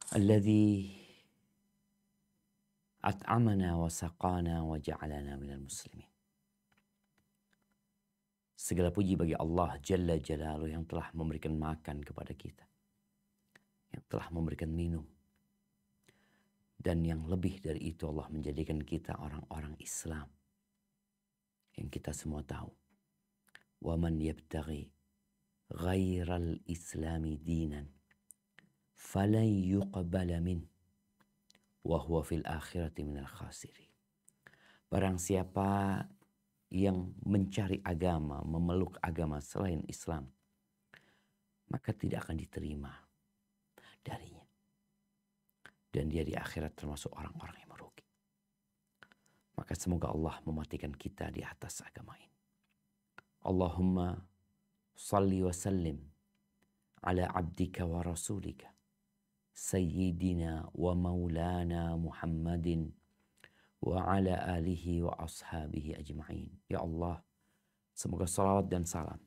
Alladzi at'amana wa saqana wa ja'alana minal muslimin. Segala puji bagi Allah Jalla Jalaluhu yang telah memberikan makan kepada kita, yang telah memberikan minum, dan yang lebih dari itu Allah menjadikan kita orang-orang Islam yang kita semua tahu. Wa man yabtaghi ghairal islami dinan falan yuqbala min wa huwa fil akhirati minal khasirin. Barang siapa yang mencari agama, memeluk agama selain Islam, maka tidak akan diterima darinya. Dan dia di akhirat termasuk orang-orang yang merugi. Maka semoga Allah mematikan kita di atas agama ini. Allahumma salli wa sallim ala abdika wa rasulika Sayyidina wa maulana Muhammadin wa ala alihi wa ashabihi ajma'in. Ya Allah, semoga salawat dan salam,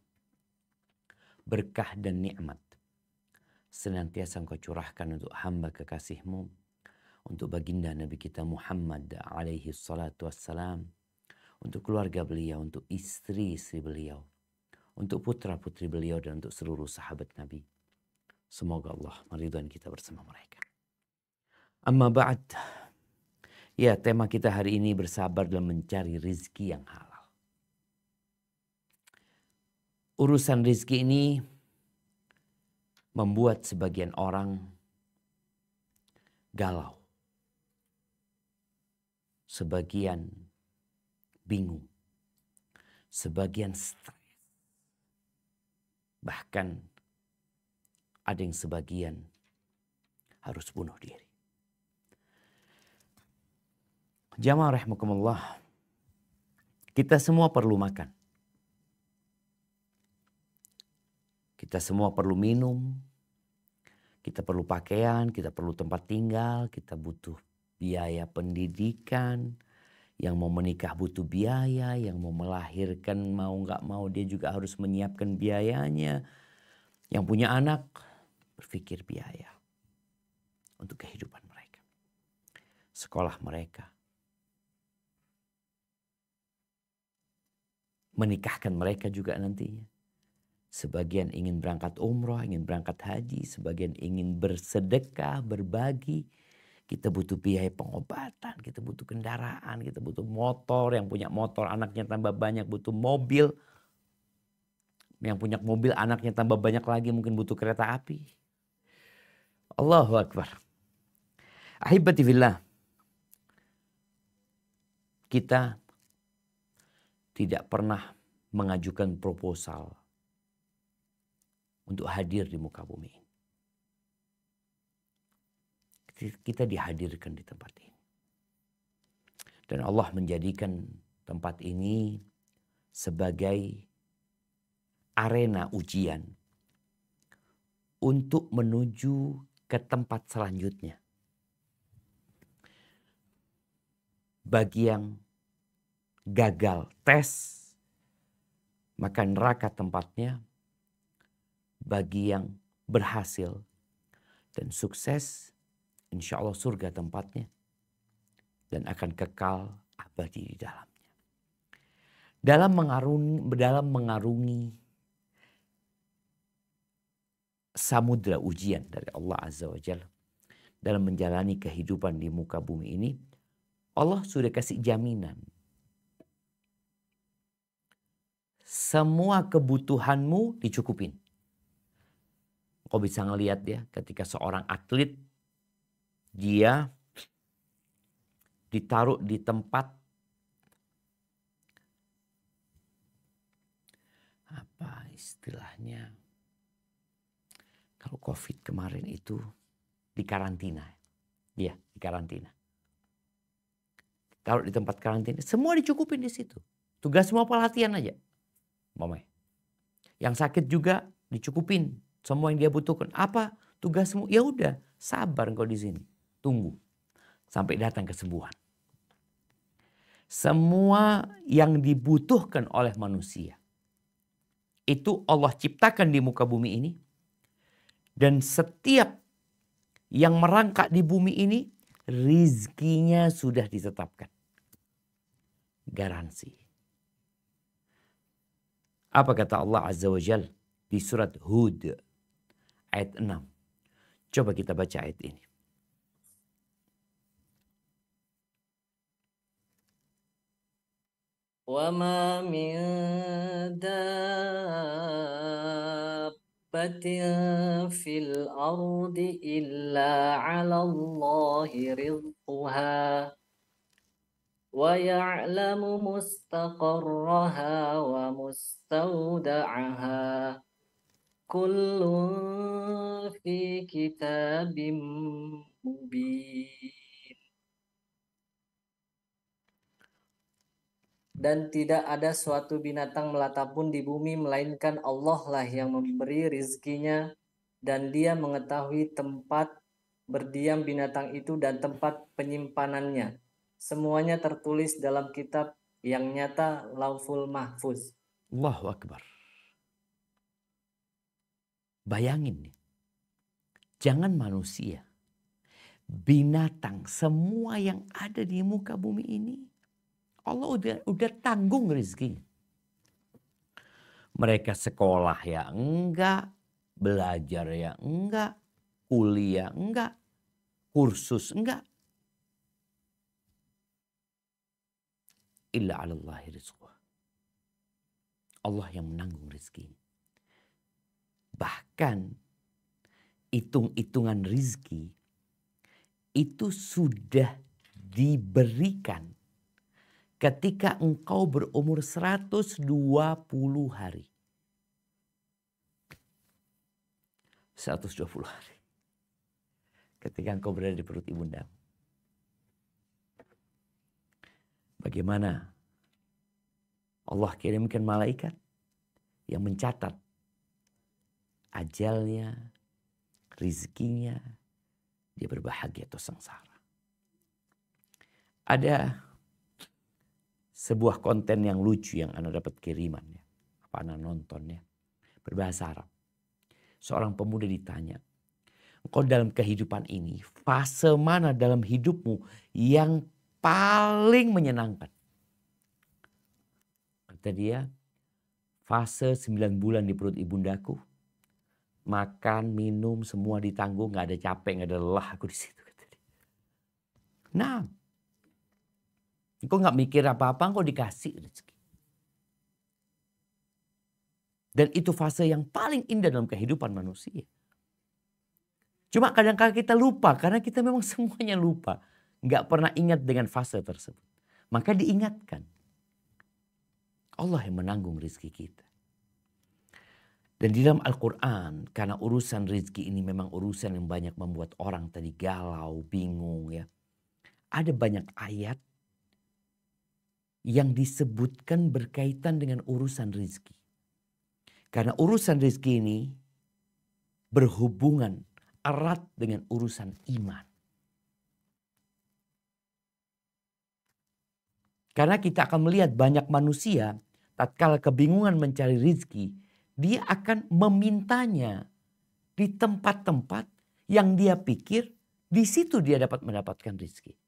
berkah dan nikmat senantiasa Engkau curahkan untuk hamba kekasih-Mu, untuk baginda Nabi kita Muhammad alaihi salatu wassalam, untuk keluarga beliau, untuk istri-istri beliau, untuk putra-putri beliau, dan untuk seluruh sahabat Nabi. Semoga Allah meridhai kita bersama mereka. Amma ba'd. Ya, tema kita hari ini bersabar dalam mencari rizki yang halal. Urusan rizki ini membuat sebagian orang galau. Sebagian bingung. Sebagian stres. Bahkan ada yang sebagian harus bunuh diri. Jamaah rahimakumullah, kita semua perlu makan. Kita semua perlu minum. Kita perlu pakaian, kita perlu tempat tinggal, kita butuh biaya pendidikan. Yang mau menikah butuh biaya, yang mau melahirkan mau nggak mau dia juga harus menyiapkan biayanya. Yang punya anak berpikir biaya untuk kehidupan mereka, sekolah mereka, menikahkan mereka juga nantinya. Sebagian ingin berangkat umroh, ingin berangkat haji, sebagian ingin bersedekah, berbagi. Kita butuh biaya pengobatan, kita butuh kendaraan, kita butuh motor. Yang punya motor anaknya tambah banyak, butuh mobil. Yang punya mobil anaknya tambah banyak lagi, mungkin butuh kereta api. Allahu Akbar. Ahibati fillah. Kita tidak pernah mengajukan proposal untuk hadir di muka bumi. Kita dihadirkan di tempat ini. Dan Allah menjadikan tempat ini sebagai arena ujian untuk menuju ke tempat selanjutnya. Bagi yang gagal tes, maka neraka tempatnya. Bagi yang berhasil dan sukses, insya Allah surga tempatnya. Dan akan kekal abadi di dalamnya. Dalam mengarungi samudra ujian dari Allah Azza wa Jalla, dalam menjalani kehidupan di muka bumi ini, Allah sudah kasih jaminan. Semua kebutuhanmu dicukupin. Kau bisa ngelihat ya, ketika seorang atlet, dia ditaruh di tempat apa istilahnya, kalau COVID kemarin itu di karantina. Iya, di karantina. Taruh di tempat karantina, semua dicukupin di situ. Tugas semua pelatihan aja. Mamai. Yang sakit juga dicukupin. Semua yang dia butuhkan. Apa tugasmu? Ya udah, sabar engkau di sini. Tunggu sampai datang kesembuhan. Semua yang dibutuhkan oleh manusia itu Allah ciptakan di muka bumi ini. Dan setiap yang merangkak di bumi ini, rizkinya sudah ditetapkan. Garansi. Apa kata Allah Azza wa Jal di surat Hud ayat 6. Coba kita baca ayat ini. وَمَا مِن دَابَّةٍ فِي الْأَرْضِ إِلَّا عَلَى اللَّهِ رِزْقُهَا وَيَعْلَمُ مُسْتَقَرَّهَا وَمُسْتَوْدَعَهَا كُلٌّ فِي كِتَابٍ مُبِينٍ. Dan tidak ada suatu binatang melata pun di bumi melainkan Allah lah yang memberi rizkinya, dan Dia mengetahui tempat berdiam binatang itu dan tempat penyimpanannya. Semuanya tertulis dalam kitab yang nyata, Lauful Mahfuz. Allahu Akbar. Bayangin nih. Jangan manusia. Binatang, semua yang ada di muka bumi ini, Allah udah tanggung rezekinya. Mereka sekolah ya enggak, belajar ya enggak, kuliah enggak, kursus enggak. Illa 'alallahi rizquh. Allah yang menanggung rezekinya. Bahkan hitung-hitungan rizki itu sudah diberikan ketika engkau berumur 120 hari. 120 hari. Ketika engkau berada di perut ibunda. Bagaimana Allah kirimkan malaikat yang mencatat ajalnya, rizkinya, dia berbahagia atau sengsara. Ada sebuah konten yang lucu yang Anda dapat kiriman ya. Apa Anda nonton ya. Berbahasa Arab. Seorang pemuda ditanya, engkau dalam kehidupan ini, fase mana dalam hidupmu yang paling menyenangkan? Kata dia, fase 9 bulan di perut ibundaku. Makan, minum, semua ditanggung, gak ada capek, gak ada lelah aku di situ. Kata dia. Nah, engkau gak mikir apa-apa, engkau dikasih rezeki. Dan itu fase yang paling indah dalam kehidupan manusia. Cuma kadang-kadang kita lupa karena kita memang semuanya lupa. Nggak pernah ingat dengan fase tersebut. Maka diingatkan. Allah yang menanggung rezeki kita. Dan di dalam Al-Quran, karena urusan rezeki ini memang urusan yang banyak membuat orang tadi galau, bingung ya. Ada banyak ayat yang disebutkan berkaitan dengan urusan rezeki. Karena urusan rezeki ini berhubungan erat dengan urusan iman. Karena kita akan melihat banyak manusia tatkala kebingungan mencari rezeki, dia akan memintanya di tempat-tempat yang dia pikir di situ dia dapat mendapatkan rezeki.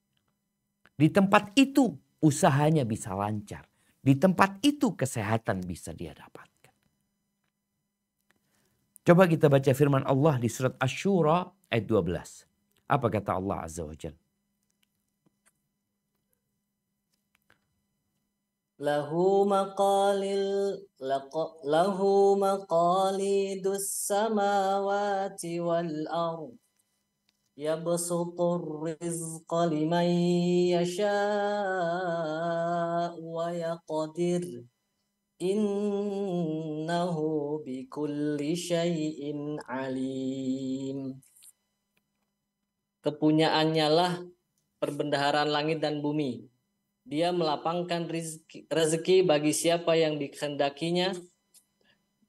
Di tempat itu usahanya bisa lancar. Di tempat itu kesehatan bisa dia dapat. Coba kita baca firman Allah di surat Asy-Syura ayat 12. Apa kata Allah Azza wa Jalla? Lahu maqalidus samawati wal ardh yabsutur rizqa liman yasha'u wa yaqdir. Innahu bikulli syai'in alim. Kepunyaannya lah perbendaharaan langit dan bumi. Dia melapangkan rezeki bagi siapa yang dikehendakinya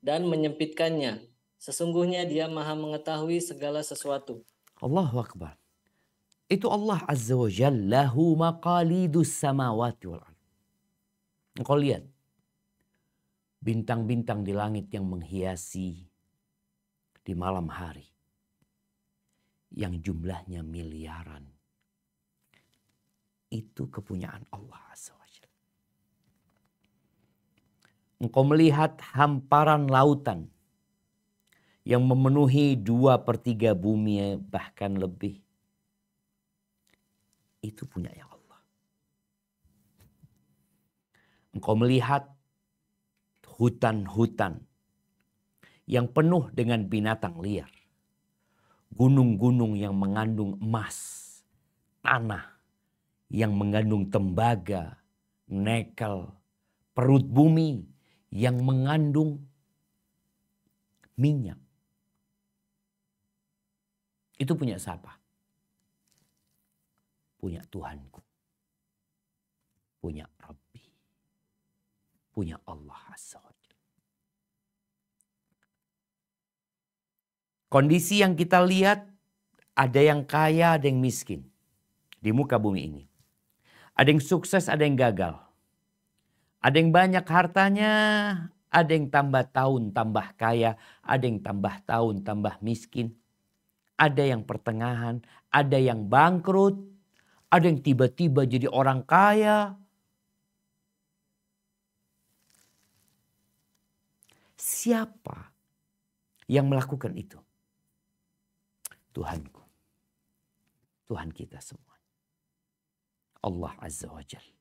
dan menyempitkannya. Sesungguhnya dia maha mengetahui segala sesuatu. Allahu Akbar. Itu Allah Azza wa Jalla lahu maqalidus samawati wal ardh. Engkau lihat bintang-bintang di langit yang menghiasi di malam hari. yang jumlahnya miliaran. Itu kepunyaan Allah Azza wa Jalla. Engkau melihat hamparan lautan yang memenuhi 2/3 bumi bahkan lebih. Itu punyanya Allah. Engkau melihat hutan-hutan yang penuh dengan binatang liar. Gunung-gunung yang mengandung emas. Tanah yang mengandung tembaga, nikel. Perut bumi yang mengandung minyak. Itu punya siapa? Punya Tuhanku. Punya Rabbi. Punya Allah Azza wa Jalla. Kondisi yang kita lihat, ada yang kaya, ada yang miskin di muka bumi ini. Ada yang sukses, ada yang gagal. Ada yang banyak hartanya, ada yang tambah tahun tambah kaya, ada yang tambah tahun tambah miskin. Ada yang pertengahan, ada yang bangkrut, ada yang tiba-tiba jadi orang kaya. Siapa yang melakukan itu? Tuhanku. Tuhan kita semua. Allah Azza wa Jalla.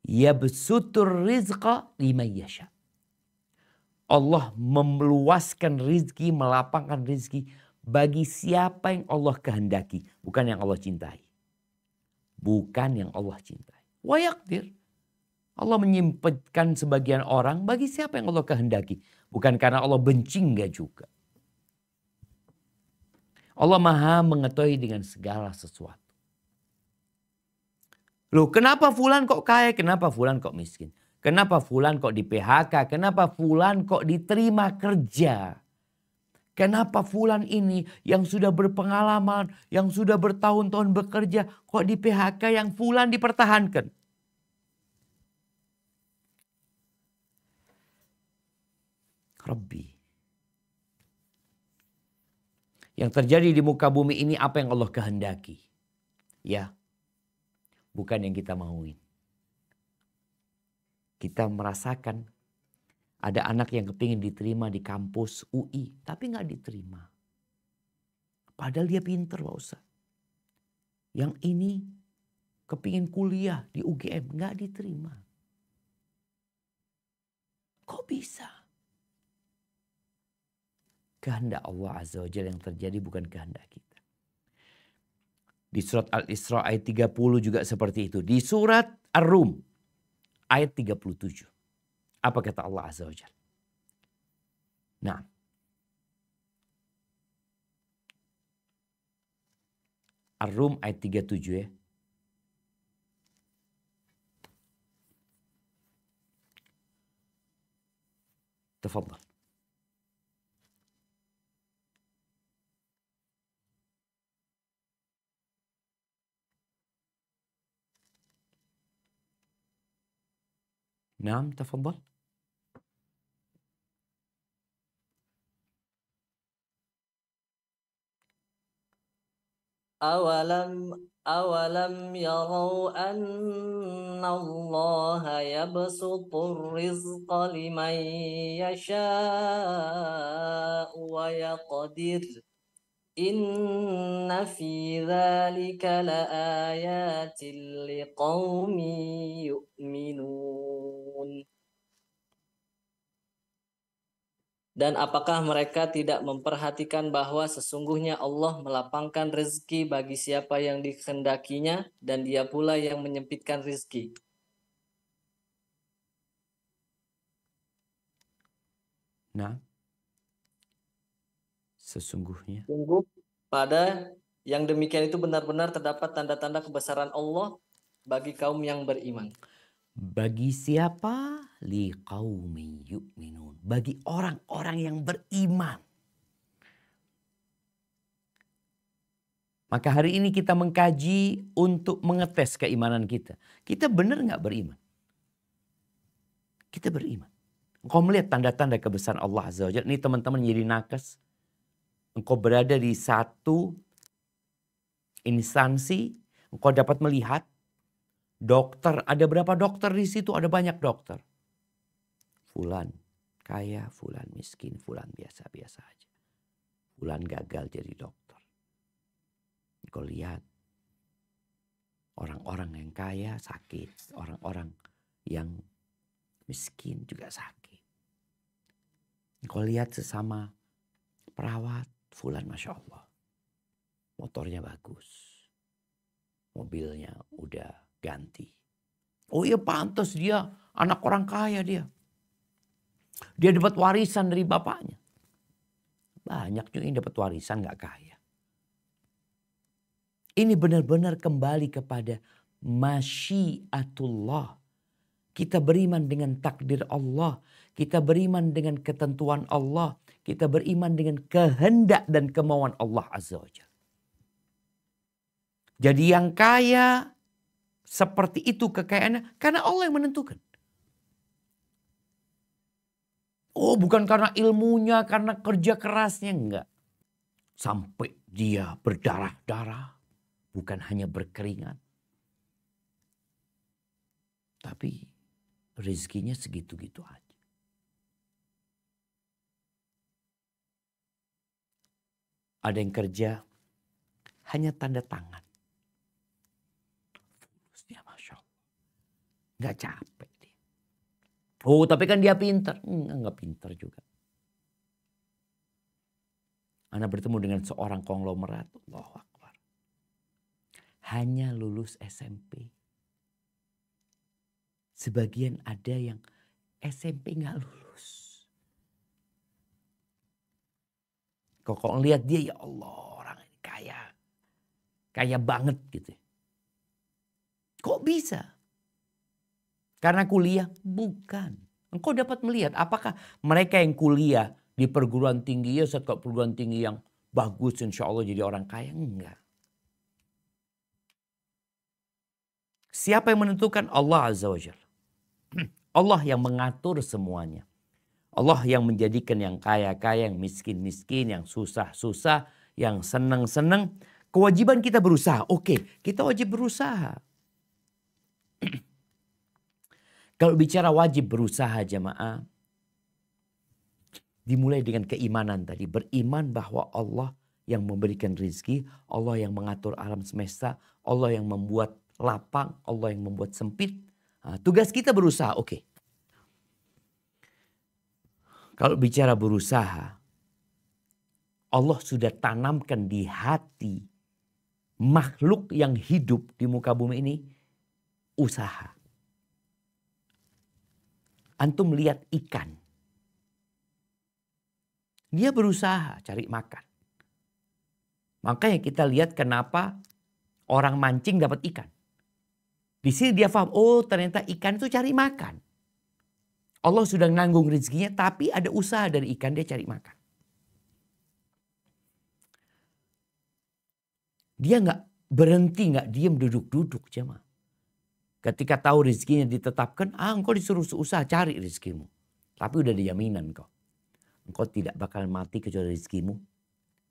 Yabsutur rizqa liman yasha. Allah meluaskan rizki, melapangkan rizki bagi siapa yang Allah kehendaki. Bukan yang Allah cintai. Bukan yang Allah cintai. Wa yaqdir. Allah menyempitkan sebagian orang bagi siapa yang Allah kehendaki. Bukan karena Allah benci, enggak juga. Allah maha mengetahui dengan segala sesuatu. Loh, kenapa fulan kok kaya? Kenapa fulan kok miskin? Kenapa fulan kok di PHK? Kenapa fulan kok diterima kerja? Kenapa fulan ini yang sudah berpengalaman, yang sudah bertahun-tahun bekerja, kok di PHK, yang fulan dipertahankan? Rabbi. Yang terjadi di muka bumi ini apa yang Allah kehendaki. Ya, bukan yang kita mauin. Kita merasakan ada anak yang kepingin diterima di kampus UI, tapi nggak diterima. Padahal dia pinter Pak Ustaz. Yang ini kepingin kuliah di UGM, nggak diterima. Kok bisa? Kehendak Allah Azza wa Jalla yang terjadi, bukan kehendak kita. Di surat Al-Isra ayat 30 juga seperti itu. Di surat Ar-Rum ayat 37. Apa kata Allah Azza wa Jalla? Nah. Ar-Rum ayat 37 ya. Tafadhal. نعم تفضل. أولم يروا أن الله يبسط الرزق لمن يشاء ويقدر إن في ذلك لآيات لقوم يؤمنون. Dan apakah mereka tidak memperhatikan bahwa sesungguhnya Allah melapangkan rezeki bagi siapa yang dikehendakinya, dan Dia pula yang menyempitkan rezeki. Nah, sesungguhnya. Sungguh pada yang demikian itu benar-benar terdapat tanda-tanda kebesaran Allah bagi kaum yang beriman. Bagi siapa? Liqaumin yu'minun. Bagi orang-orang yang beriman. Maka hari ini kita mengkaji untuk mengetes keimanan kita. Kita benar nggak beriman? Kita beriman. Engkau melihat tanda-tanda kebesaran Allah Azza wa Jalla. Ini teman-teman jadi nakes. Engkau berada di satu instansi, engkau dapat melihat dokter, ada berapa dokter di situ? Ada banyak dokter. Fulan kaya, fulan miskin, fulan biasa-biasa aja. Fulan gagal jadi dokter. Engkau lihat orang-orang yang kaya sakit, orang-orang yang miskin juga sakit. Engkau lihat sesama perawat, fulan Masya Allah. Motornya bagus. Mobilnya udah ganti. Oh iya pantas dia anak orang kaya dia. Dia dapat warisan dari bapaknya. Banyak juga yang dapat warisan gak kaya. Ini benar-benar kembali kepada masyiatullah. Kita beriman dengan takdir Allah. Kita beriman dengan ketentuan Allah. Kita beriman dengan kehendak dan kemauan Allah Azza wa Jalla. Jadi yang kaya seperti itu kekayaannya karena Allah yang menentukan. Oh bukan karena ilmunya, karena kerja kerasnya, enggak. Sampai dia berdarah-darah, bukan hanya berkeringat. Tapi rezekinya segitu-gitu aja. Ada yang kerja hanya tanda tangan. Fulusnya Masya Allah. Gak capek dia. Oh tapi kan dia pintar. Enggak pintar juga. Ana bertemu dengan seorang konglomerat. Allahu Akbar. Hanya lulus SMP. Sebagian ada yang SMP gak lulus. Kok lihat dia, ya Allah, orang ini kaya. Kaya banget gitu. Kok bisa? Karena kuliah? Bukan. Engkau dapat melihat apakah mereka yang kuliah di perguruan tinggi, ya setelah perguruan tinggi yang bagus insya Allah jadi orang kaya? Enggak. Siapa yang menentukan? Allah Azza wa Jalla. Allah yang mengatur semuanya. Allah yang menjadikan yang kaya-kaya, yang miskin-miskin, yang susah-susah, yang senang-senang. Kewajiban kita berusaha. Oke, kita wajib berusaha. Kalau bicara wajib berusaha jamaah, dimulai dengan keimanan tadi. Beriman bahwa Allah yang memberikan rezeki, Allah yang mengatur alam semesta, Allah yang membuat lapang, Allah yang membuat sempit. Nah, tugas kita berusaha, oke. Kalau bicara berusaha, Allah sudah tanamkan di hati makhluk yang hidup di muka bumi ini usaha. Antum lihat ikan. Dia berusaha cari makan. Makanya kita lihat kenapa orang mancing dapat ikan. Di sini dia paham, oh ternyata ikan itu cari makan. Allah sudah nanggung rezekinya, tapi ada usaha dari ikan, dia cari makan. Dia nggak berhenti, nggak diem duduk-duduk jemaah. Ketika tahu rezekinya ditetapkan, engkau disuruh usaha cari rezekimu. Tapi udah dijaminan kau. Engkau tidak bakal mati kecuali rezekimu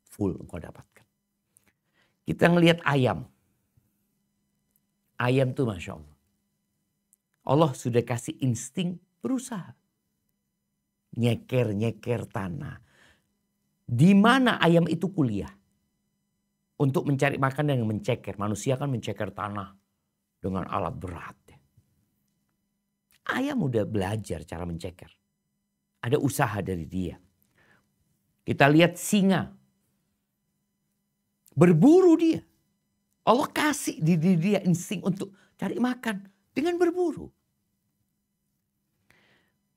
full engkau dapatkan. Kita ngelihat ayam. Ayam tuh Masya Allah. Allah sudah kasih insting berusaha. Nyeker-nyeker tanah. Di mana ayam itu kuliah? Untuk mencari makan dan menceker. Manusia kan menceker tanah dengan alat berat. Ayam udah belajar cara menceker. Ada usaha dari dia. Kita lihat singa. Berburu dia. Allah kasih di dia insting untuk cari makan dengan berburu.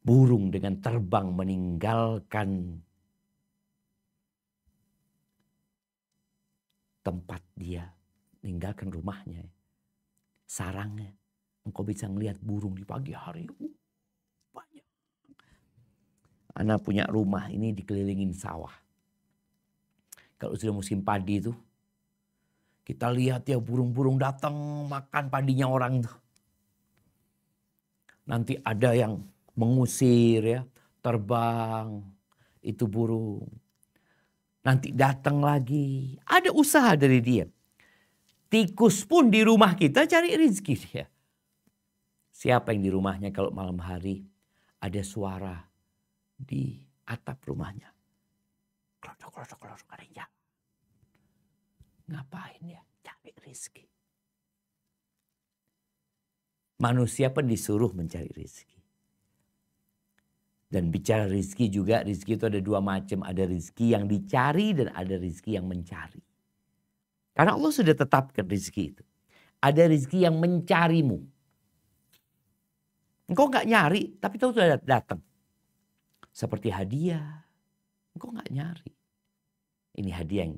Burung dengan terbang meninggalkan tempat dia, meninggalkan rumahnya, sarangnya. Engkau bisa ngelihat burung di pagi hari. Banyak. Ana punya rumah ini dikelilingin sawah. Kalau sudah musim padi itu, kita lihat ya burung-burung datang makan padinya orang tuh. Nanti ada yang mengusir ya, terbang itu burung. Nanti datang lagi, ada usaha dari dia. Tikus pun di rumah kita cari rezeki dia. Siapa yang di rumahnya kalau malam hari ada suara di atap rumahnya. Klodok, ada yang jalan. Ngapain ya? Cari rezeki. Manusia pun disuruh mencari rezeki. Dan bicara rezeki juga, rezeki itu ada dua macam. Ada rezeki yang dicari dan ada rezeki yang mencari. Karena Allah sudah tetapkan rezeki itu. Ada rezeki yang mencarimu. Engkau gak nyari, tapi tahu sudah datang. Seperti hadiah. Engkau gak nyari. Ini hadiah yang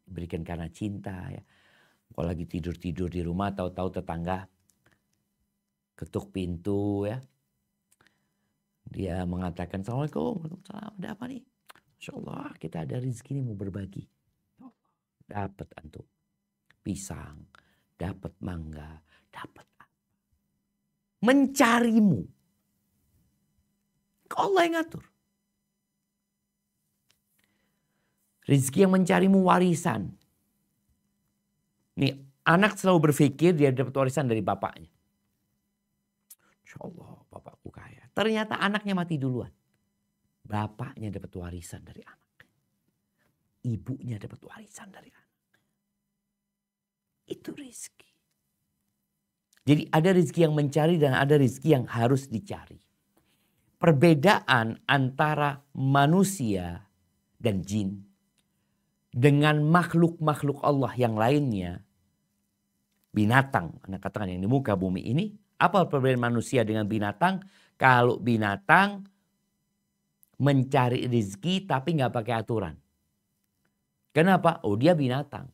diberikan karena cinta. Ya. Engkau lagi tidur-tidur di rumah, tahu-tahu tetangga ketuk pintu ya. Dia mengatakan, Assalamualaikum, Waalaikumsalam, ada apa nih? Masya Allah, kita ada rezeki nih mau berbagi. Dapat antum. Pisang, dapat mangga, dapat mencarimu. Allah yang ngatur. Rezeki yang mencarimu warisan. Nih, anak selalu berpikir dia dapat warisan dari bapaknya. Insya Allah, bapakku kaya. Ternyata anaknya mati duluan. Bapaknya dapat warisan dari anak. Ibunya dapat warisan dari anak. Itu rezeki. Jadi ada rezeki yang mencari dan ada rezeki yang harus dicari. Perbedaan antara manusia dan jin dengan makhluk-makhluk Allah yang lainnya, binatang, anak katakan yang di muka bumi ini, apa perbedaan manusia dengan binatang? Kalau binatang mencari rezeki tapi nggak pakai aturan. Kenapa? Oh, dia binatang.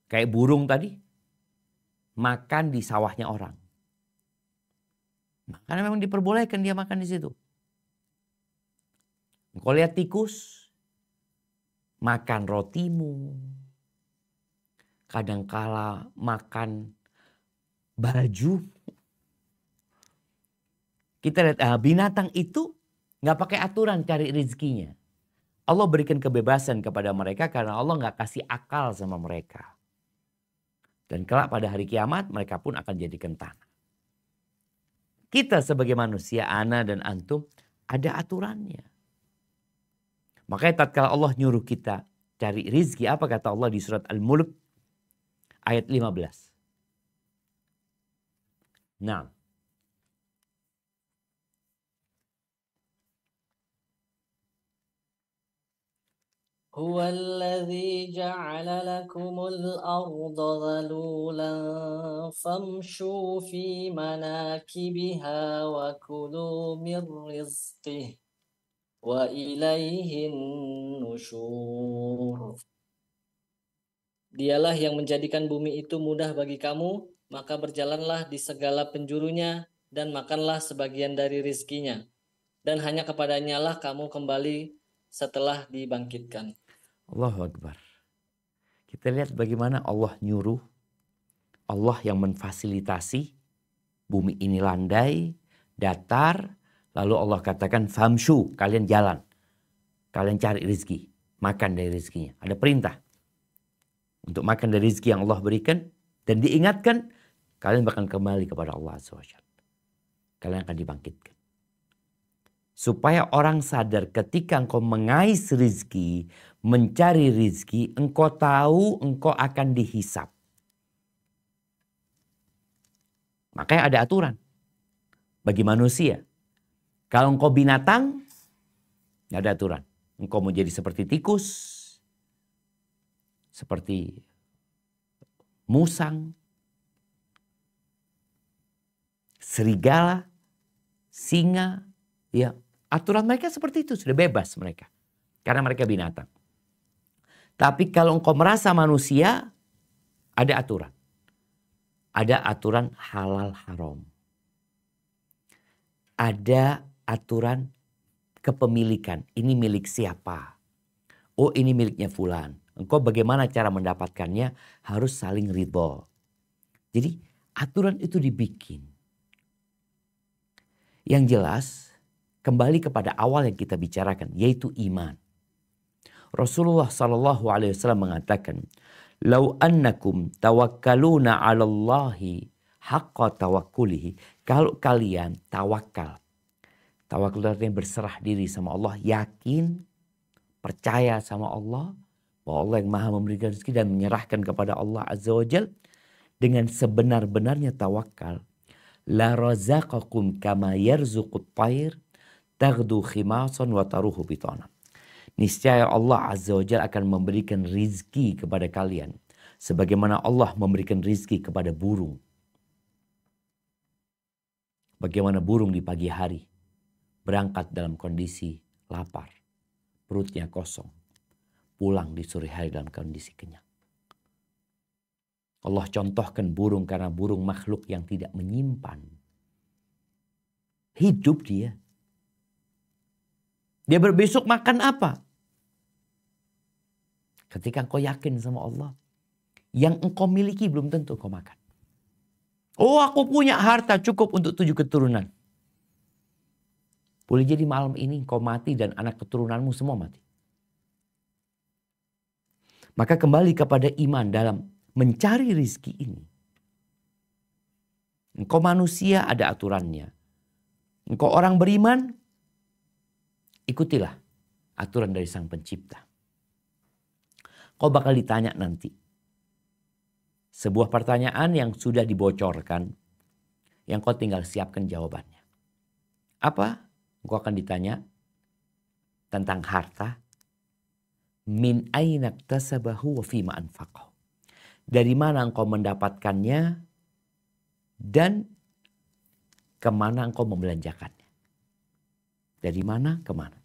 Kayak burung tadi, makan di sawahnya orang. Karena memang diperbolehkan dia makan di situ. Engkau lihat tikus, makan rotimu. Kadangkala makan baju. Kita lihat binatang itu nggak pakai aturan cari rezekinya. Allah berikan kebebasan kepada mereka karena Allah nggak kasih akal sama mereka. Dan kelak pada hari kiamat mereka pun akan jadikan tanah. Kita sebagai manusia, ana dan antum, ada aturannya. Makanya tatkala Allah nyuruh kita cari rizki, apa kata Allah di surat Al-Mulk ayat 15. Nah. هو الذي جعل لكم الأرض ذلولا فامشوا في مناكبها وكلوا من رزقه وإليه النشور. Dialah yang menjadikan bumi itu mudah bagi kamu, maka berjalanlah di segala penjurunya dan makanlah sebagian dari rizkinya. Dan hanya kepadanya lah kamu kembali setelah dibangkitkan. Allahu Akbar. Kita lihat bagaimana Allah nyuruh, Allah yang memfasilitasi bumi ini landai, datar, lalu Allah katakan famshu, kalian jalan. Kalian cari rezeki, makan dari rezekinya. Ada perintah untuk makan dari rezeki yang Allah berikan dan diingatkan kalian bakal kembali kepada Allah SWT. Kalian akan dibangkitkan. Supaya orang sadar ketika engkau mengais rezeki, mencari rezeki, engkau tahu engkau akan dihisap. Makanya ada aturan bagi manusia. Kalau engkau binatang, nggak ada aturan. Engkau mau jadi seperti tikus, seperti musang, serigala, singa, ya. Aturan mereka seperti itu, sudah bebas mereka. Karena mereka binatang. Tapi kalau engkau merasa manusia, ada aturan. Ada aturan halal haram. Ada aturan kepemilikan. Ini milik siapa? Oh, ini miliknya fulan. Engkau bagaimana cara mendapatkannya? Harus saling ridho. Jadi aturan itu dibikin. Yang jelas, kembali kepada awal yang kita bicarakan, yaitu iman. Rasulullah SAW mengatakan, Lau annakum tawakkaluna 'alallahi haqqa tawakkulihi. Kalau kalian tawakal. Tawakal artinya berserah diri sama Allah, yakin, percaya sama Allah, bahwa Allah yang maha memberikan rezeki dan menyerahkan kepada Allah Azza wa Jal dengan sebenar-benarnya tawakal. La razaqakum kama yarzuqut tayr taghdu khimasan wa taruhu bitana. Niscaya Allah Azza wa Jalla akan memberikan rizki kepada kalian sebagaimana Allah memberikan rizki kepada burung. Bagaimana burung di pagi hari berangkat dalam kondisi lapar, perutnya kosong, pulang di sore hari dalam kondisi kenyang. Allah contohkan burung karena burung makhluk yang tidak menyimpan. Hidup dia. Dia berbesok makan apa? Ketika engkau yakin sama Allah, yang engkau miliki belum tentu engkau makan. Oh, aku punya harta cukup untuk 7 keturunan. Boleh jadi malam ini engkau mati dan anak keturunanmu semua mati. Maka kembali kepada iman dalam mencari rizki ini. Engkau manusia ada aturannya. Engkau orang beriman, ikutilah aturan dari Sang Pencipta. Kau bakal ditanya nanti. Sebuah pertanyaan yang sudah dibocorkan, yang kau tinggal siapkan jawabannya. Apa? Kau akan ditanya tentang harta. Min aina iktasabahu wa fima anfaqahu. Dari mana engkau mendapatkannya dan kemana engkau membelanjakannya. Dari mana kemana.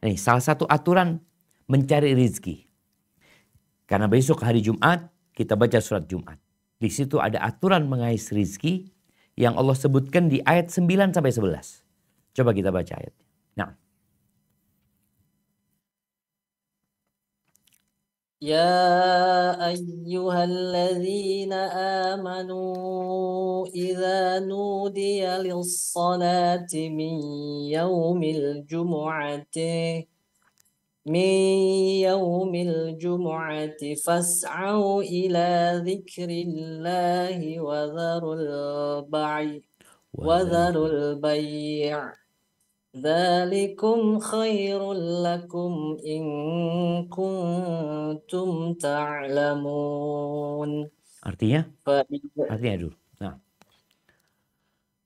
Ini salah satu aturan mencari rezeki. Karena besok hari Jumat kita baca surat Jumat. Di situ ada aturan mengais rezeki yang Allah sebutkan di ayat 9 sampai 11. Coba kita baca ayatnya. Nah. Ya ayyuhalladzina amanu idza nudiya lis-salati min yaumil jumu'ati fas'au ila dzikrillahi wa dharul bai' dzalikum khairul lakum in kuntum ta'lamun. Artinya dulu. Nah.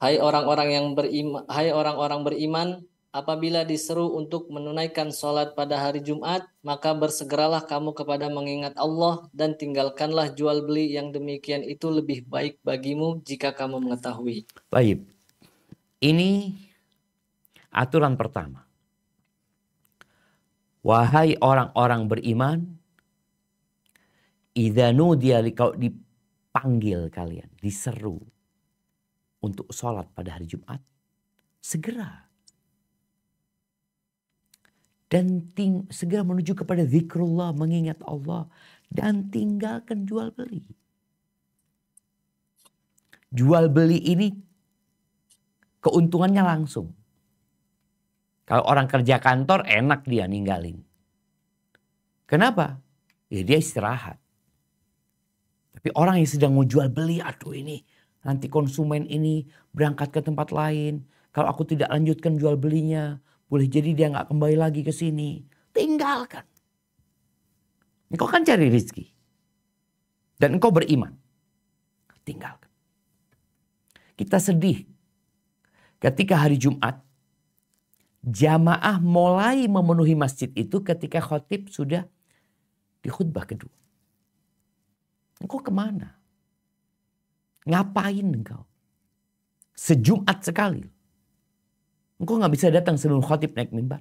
Hai orang-orang beriman, apabila diseru untuk menunaikan sholat pada hari Jumat, maka bersegeralah kamu kepada mengingat Allah dan tinggalkanlah jual beli yang demikian itu lebih baik bagimu jika kamu mengetahui. Baik. Ini aturan pertama. Wahai orang-orang beriman, idza nudiya kau dipanggil kalian, diseru untuk sholat pada hari Jumat, segera. Dan segera menuju kepada zikrullah, mengingat Allah. Dan tinggalkan jual beli. Jual beli ini keuntungannya langsung. Kalau orang kerja kantor enak dia ninggalin. Kenapa? Ya dia istirahat. Tapi orang yang sedang mau jual beli, aduh ini nanti konsumen ini berangkat ke tempat lain. Kalau aku tidak lanjutkan jual belinya, boleh jadi dia nggak kembali lagi ke sini. Tinggalkan. Engkau kan cari rezeki. Dan engkau beriman. Tinggalkan. Kita sedih ketika hari Jumat jamaah mulai memenuhi masjid itu ketika khotib sudah di khutbah kedua. Engkau kemana? Ngapain engkau? Sejumat sekali. Engkau gak bisa datang sebelum khotib naik mimbar.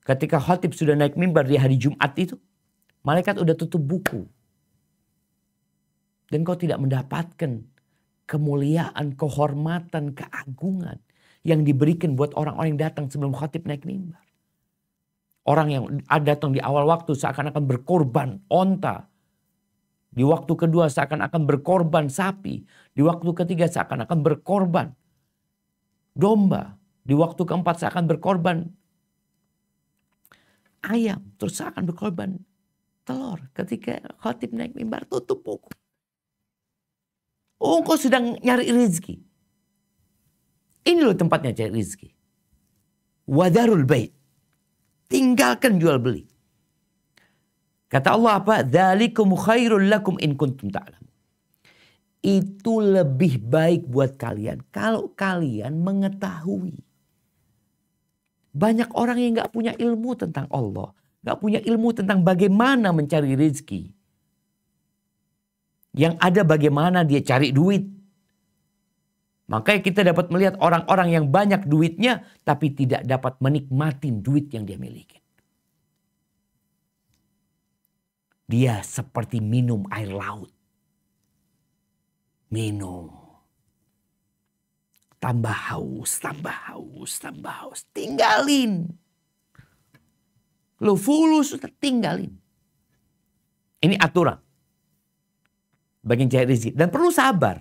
Ketika khotib sudah naik mimbar di hari Jumat itu, malaikat udah tutup buku. Dan kau tidak mendapatkan kemuliaan, kehormatan, keagungan yang diberikan buat orang-orang yang datang sebelum khatib naik mimbar. Orang yang datang di awal waktu seakan-akan berkorban onta. Di waktu kedua seakan-akan berkorban sapi. Di waktu ketiga seakan-akan berkorban domba. Di waktu keempat seakan berkorban ayam. Terus seakan berkorban telur. Ketika khatib naik mimbar, tutup buku. Oh, engkau sedang nyari rezeki. Ini loh tempatnya cari rezeki. Wadarul bait. Tinggalkan jual beli. Kata Allah apa? Dzalikum khairul lakum in kuntum ta'lamun. Itu lebih baik buat kalian kalau kalian mengetahui. Banyak orang yang gak punya ilmu tentang Allah. Gak punya ilmu tentang bagaimana mencari rezeki. Yang ada bagaimana dia cari duit. Makanya kita dapat melihat orang-orang yang banyak duitnya tapi tidak dapat menikmati duit yang dia miliki. Dia seperti minum air laut. Minum. Tambah haus, tambah haus, tambah haus. Tinggalin. Lo fulus sudah tinggalin. Ini aturan. Bagian cari rezeki. Dan perlu sabar.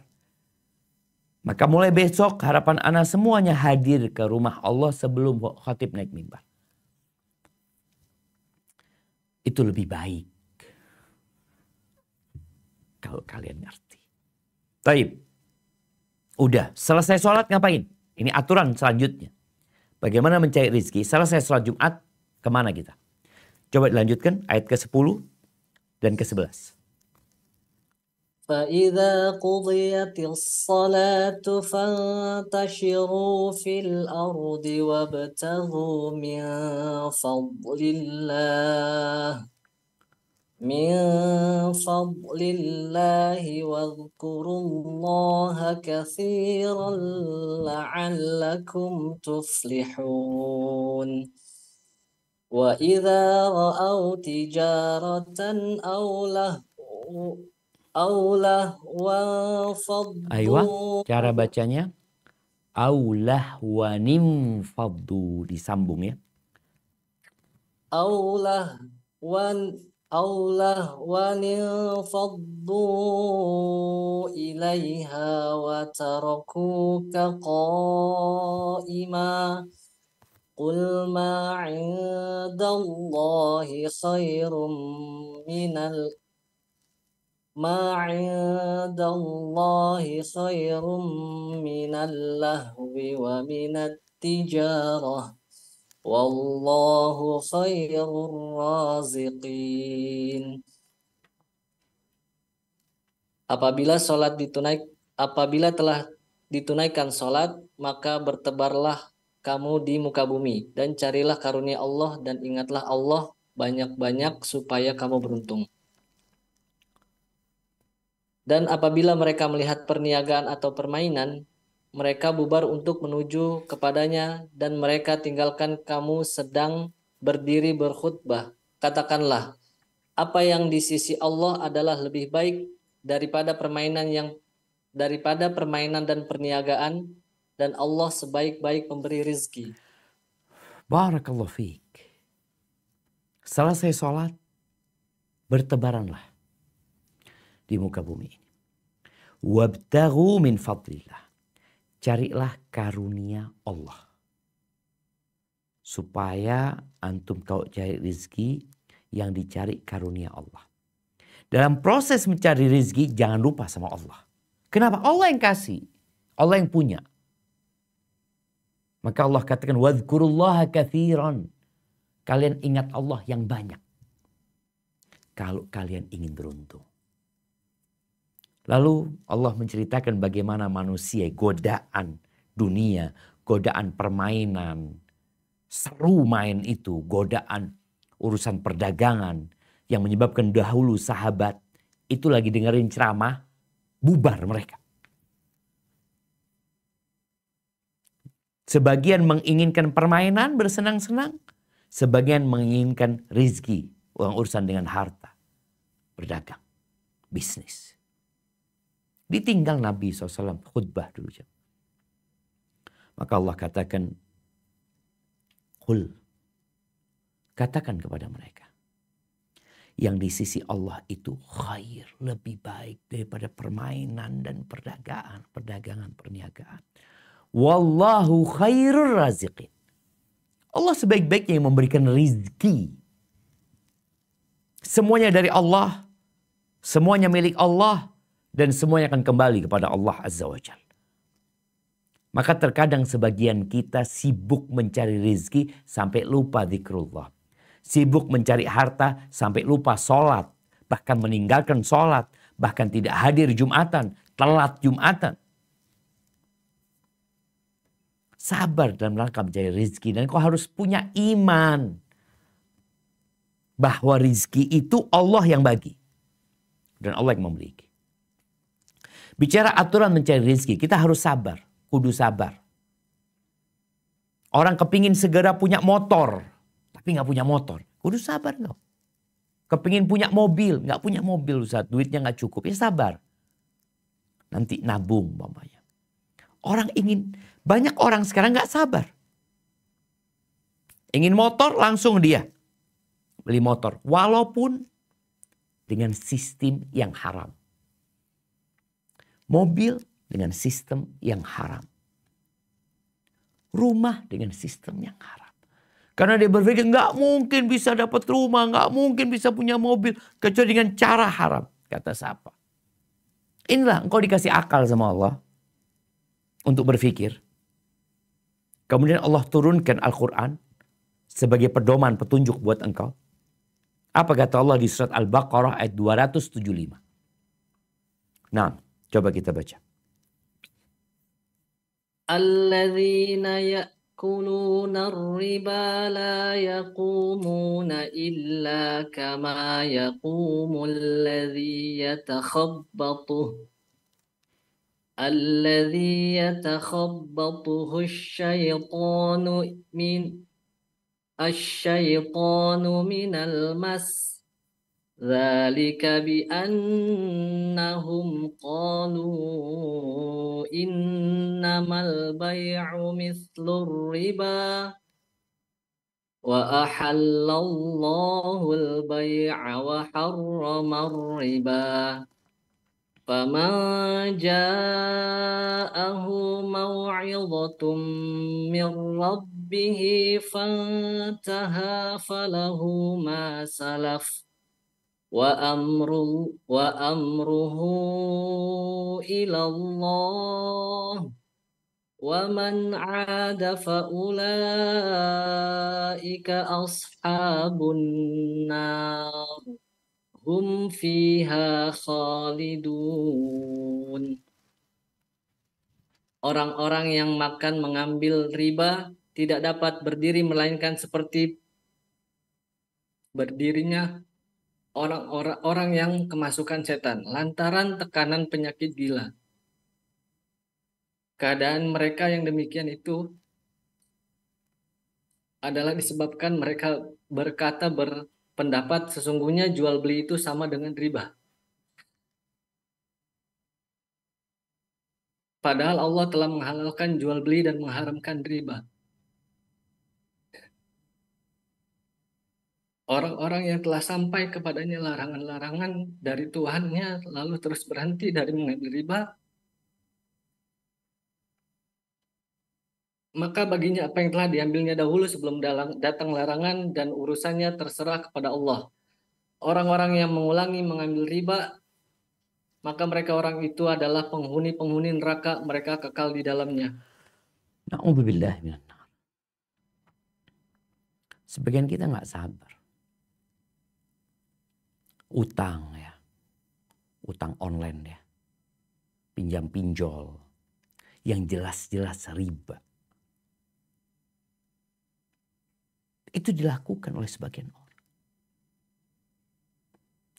Maka mulai besok harapan ana semuanya hadir ke rumah Allah sebelum khatib naik mimbar. Itu lebih baik. Kalau kalian ngerti. Taib. Udah selesai sholat ngapain? Ini aturan selanjutnya. Bagaimana mencari rezeki? Selesai sholat Jumat kemana kita? Coba dilanjutkan ayat ke-10 dan ke-11. فَإِذَا قُضِيَتِ الصَّلَاةُ فَانْتَشِرُوا فِي الْأَرْضِ وَابْتَغُوا مِنْ فَضْلِ اللَّهِ وَاذْكُرُوا اللَّهَ كَثِيرًا لَعَلَّكُمْ تُفْلِحُونَ وَإِذَا رَأَوْا تِجَارَةً أَوْ لَهْوًا Aywa, فَضُّوا cara bacanya aulah wanim faddu, disambung ya. أَوْ لَهْوًا انفضوا إليها وتركوك قائما قل ما عند الله خير من اللهو ومن التجارة Wallahu khairur raziqin. Apabila telah ditunaikan sholat, maka bertebarlah kamu di muka bumi dan carilah karunia Allah dan ingatlah Allah banyak-banyak supaya kamu beruntung. Dan apabila mereka melihat perniagaan atau permainan, mereka bubar untuk menuju kepadanya dan mereka tinggalkan kamu sedang berdiri berkhutbah. Katakanlah, apa yang di sisi Allah adalah lebih baik daripada permainan dan perniagaan, dan Allah sebaik-baik pemberi rizki. Barakallahu fiik. Selesai sholat, bertebaranlah di muka bumi ini. Wabtaghu min fadlillah. Carilah karunia Allah. Supaya antum kau cari rizki yang dicari karunia Allah. Dalam proses mencari rizki jangan lupa sama Allah. Kenapa? Allah yang kasih. Allah yang punya. Maka Allah katakan wadhkurullaha katsiran. Kalian ingat Allah yang banyak. Kalau kalian ingin beruntung. Lalu Allah menceritakan bagaimana manusia godaan dunia, godaan permainan, seru main itu, godaan urusan perdagangan yang menyebabkan dahulu sahabat itu lagi dengerin ceramah, bubar mereka. Sebagian menginginkan permainan bersenang-senang, sebagian menginginkan rizki, urusan dengan harta, berdagang, bisnis. Ditinggal Nabi SAW khutbah dulu. Maka Allah katakan, Qul, katakan kepada mereka. Yang di sisi Allah itu khair, lebih baik daripada permainan dan perdagangan, perniagaan. Wallahu khairur raziqin. Allah sebaik-baiknya yang memberikan rizki. Semuanya dari Allah, semuanya milik Allah, dan semuanya akan kembali kepada Allah Azza wa Jalla. Maka terkadang sebagian kita sibuk mencari rizki sampai lupa zikrullah. Sibuk mencari harta sampai lupa sholat. Bahkan meninggalkan sholat. Bahkan tidak hadir Jumatan. Telat Jumatan. Sabar dalam rangka mencari rizki. Dan kau harus punya iman. Bahwa rizki itu Allah yang bagi. Dan Allah yang memiliki. Bicara aturan mencari rizki, kita harus sabar. Kudu sabar. Orang kepingin segera punya motor. Tapi gak punya motor. Kudu sabar kau. Kepingin punya mobil. Gak punya mobil Ustaz. Duitnya gak cukup. Ya sabar. Nanti nabung umpamanya. Banyak orang sekarang gak sabar. Ingin motor langsung dia. Beli motor. Walaupun dengan sistem yang haram. Mobil dengan sistem yang haram. Rumah dengan sistem yang haram. Karena dia berpikir nggak mungkin bisa dapat rumah, nggak mungkin bisa punya mobil kecuali dengan cara haram. Kata siapa? Inilah engkau dikasih akal sama Allah untuk berpikir. Kemudian Allah turunkan Al-Quran sebagai pedoman petunjuk buat engkau. Apa kata Allah di surat Al-Baqarah ayat 275? Nah, coba kita baca. الذين يأكلون الربا لا يقومون إلا كما يقوم الذي يتخبطه الشيطان من المس ذلك بأنهم قالوا إنما البيع مثل الربا وأحل الله البيع وحرم الربا فمن جاءه موعظة من ربه فانتهى فله ما سلف وأمره إلى الله ومن عاد فأولئك أصحاب النار هم فيها خالدون. Orang-orang yang makan mengambil riba tidak dapat berdiri melainkan seperti berdirinya orang yang kemasukan setan lantaran tekanan penyakit gila. Keadaan mereka yang demikian itu adalah disebabkan mereka berpendapat sesungguhnya jual beli itu sama dengan riba. Padahal Allah telah menghalalkan jual beli dan mengharamkan riba. Orang-orang yang telah sampai kepadanya larangan-larangan dari Tuhannya lalu terus berhenti dari mengambil riba, maka baginya apa yang telah diambilnya dahulu sebelum datang larangan dan urusannya terserah kepada Allah. Orang-orang yang mengulangi mengambil riba, maka mereka orang itu adalah penghuni-penghuni neraka, mereka kekal di dalamnya. Na'udzubillah minan nar. Sebagian kita nggak sabar. Utang ya. Utang online ya. Pinjam pinjol. Yang jelas-jelas riba. Itu dilakukan oleh sebagian orang.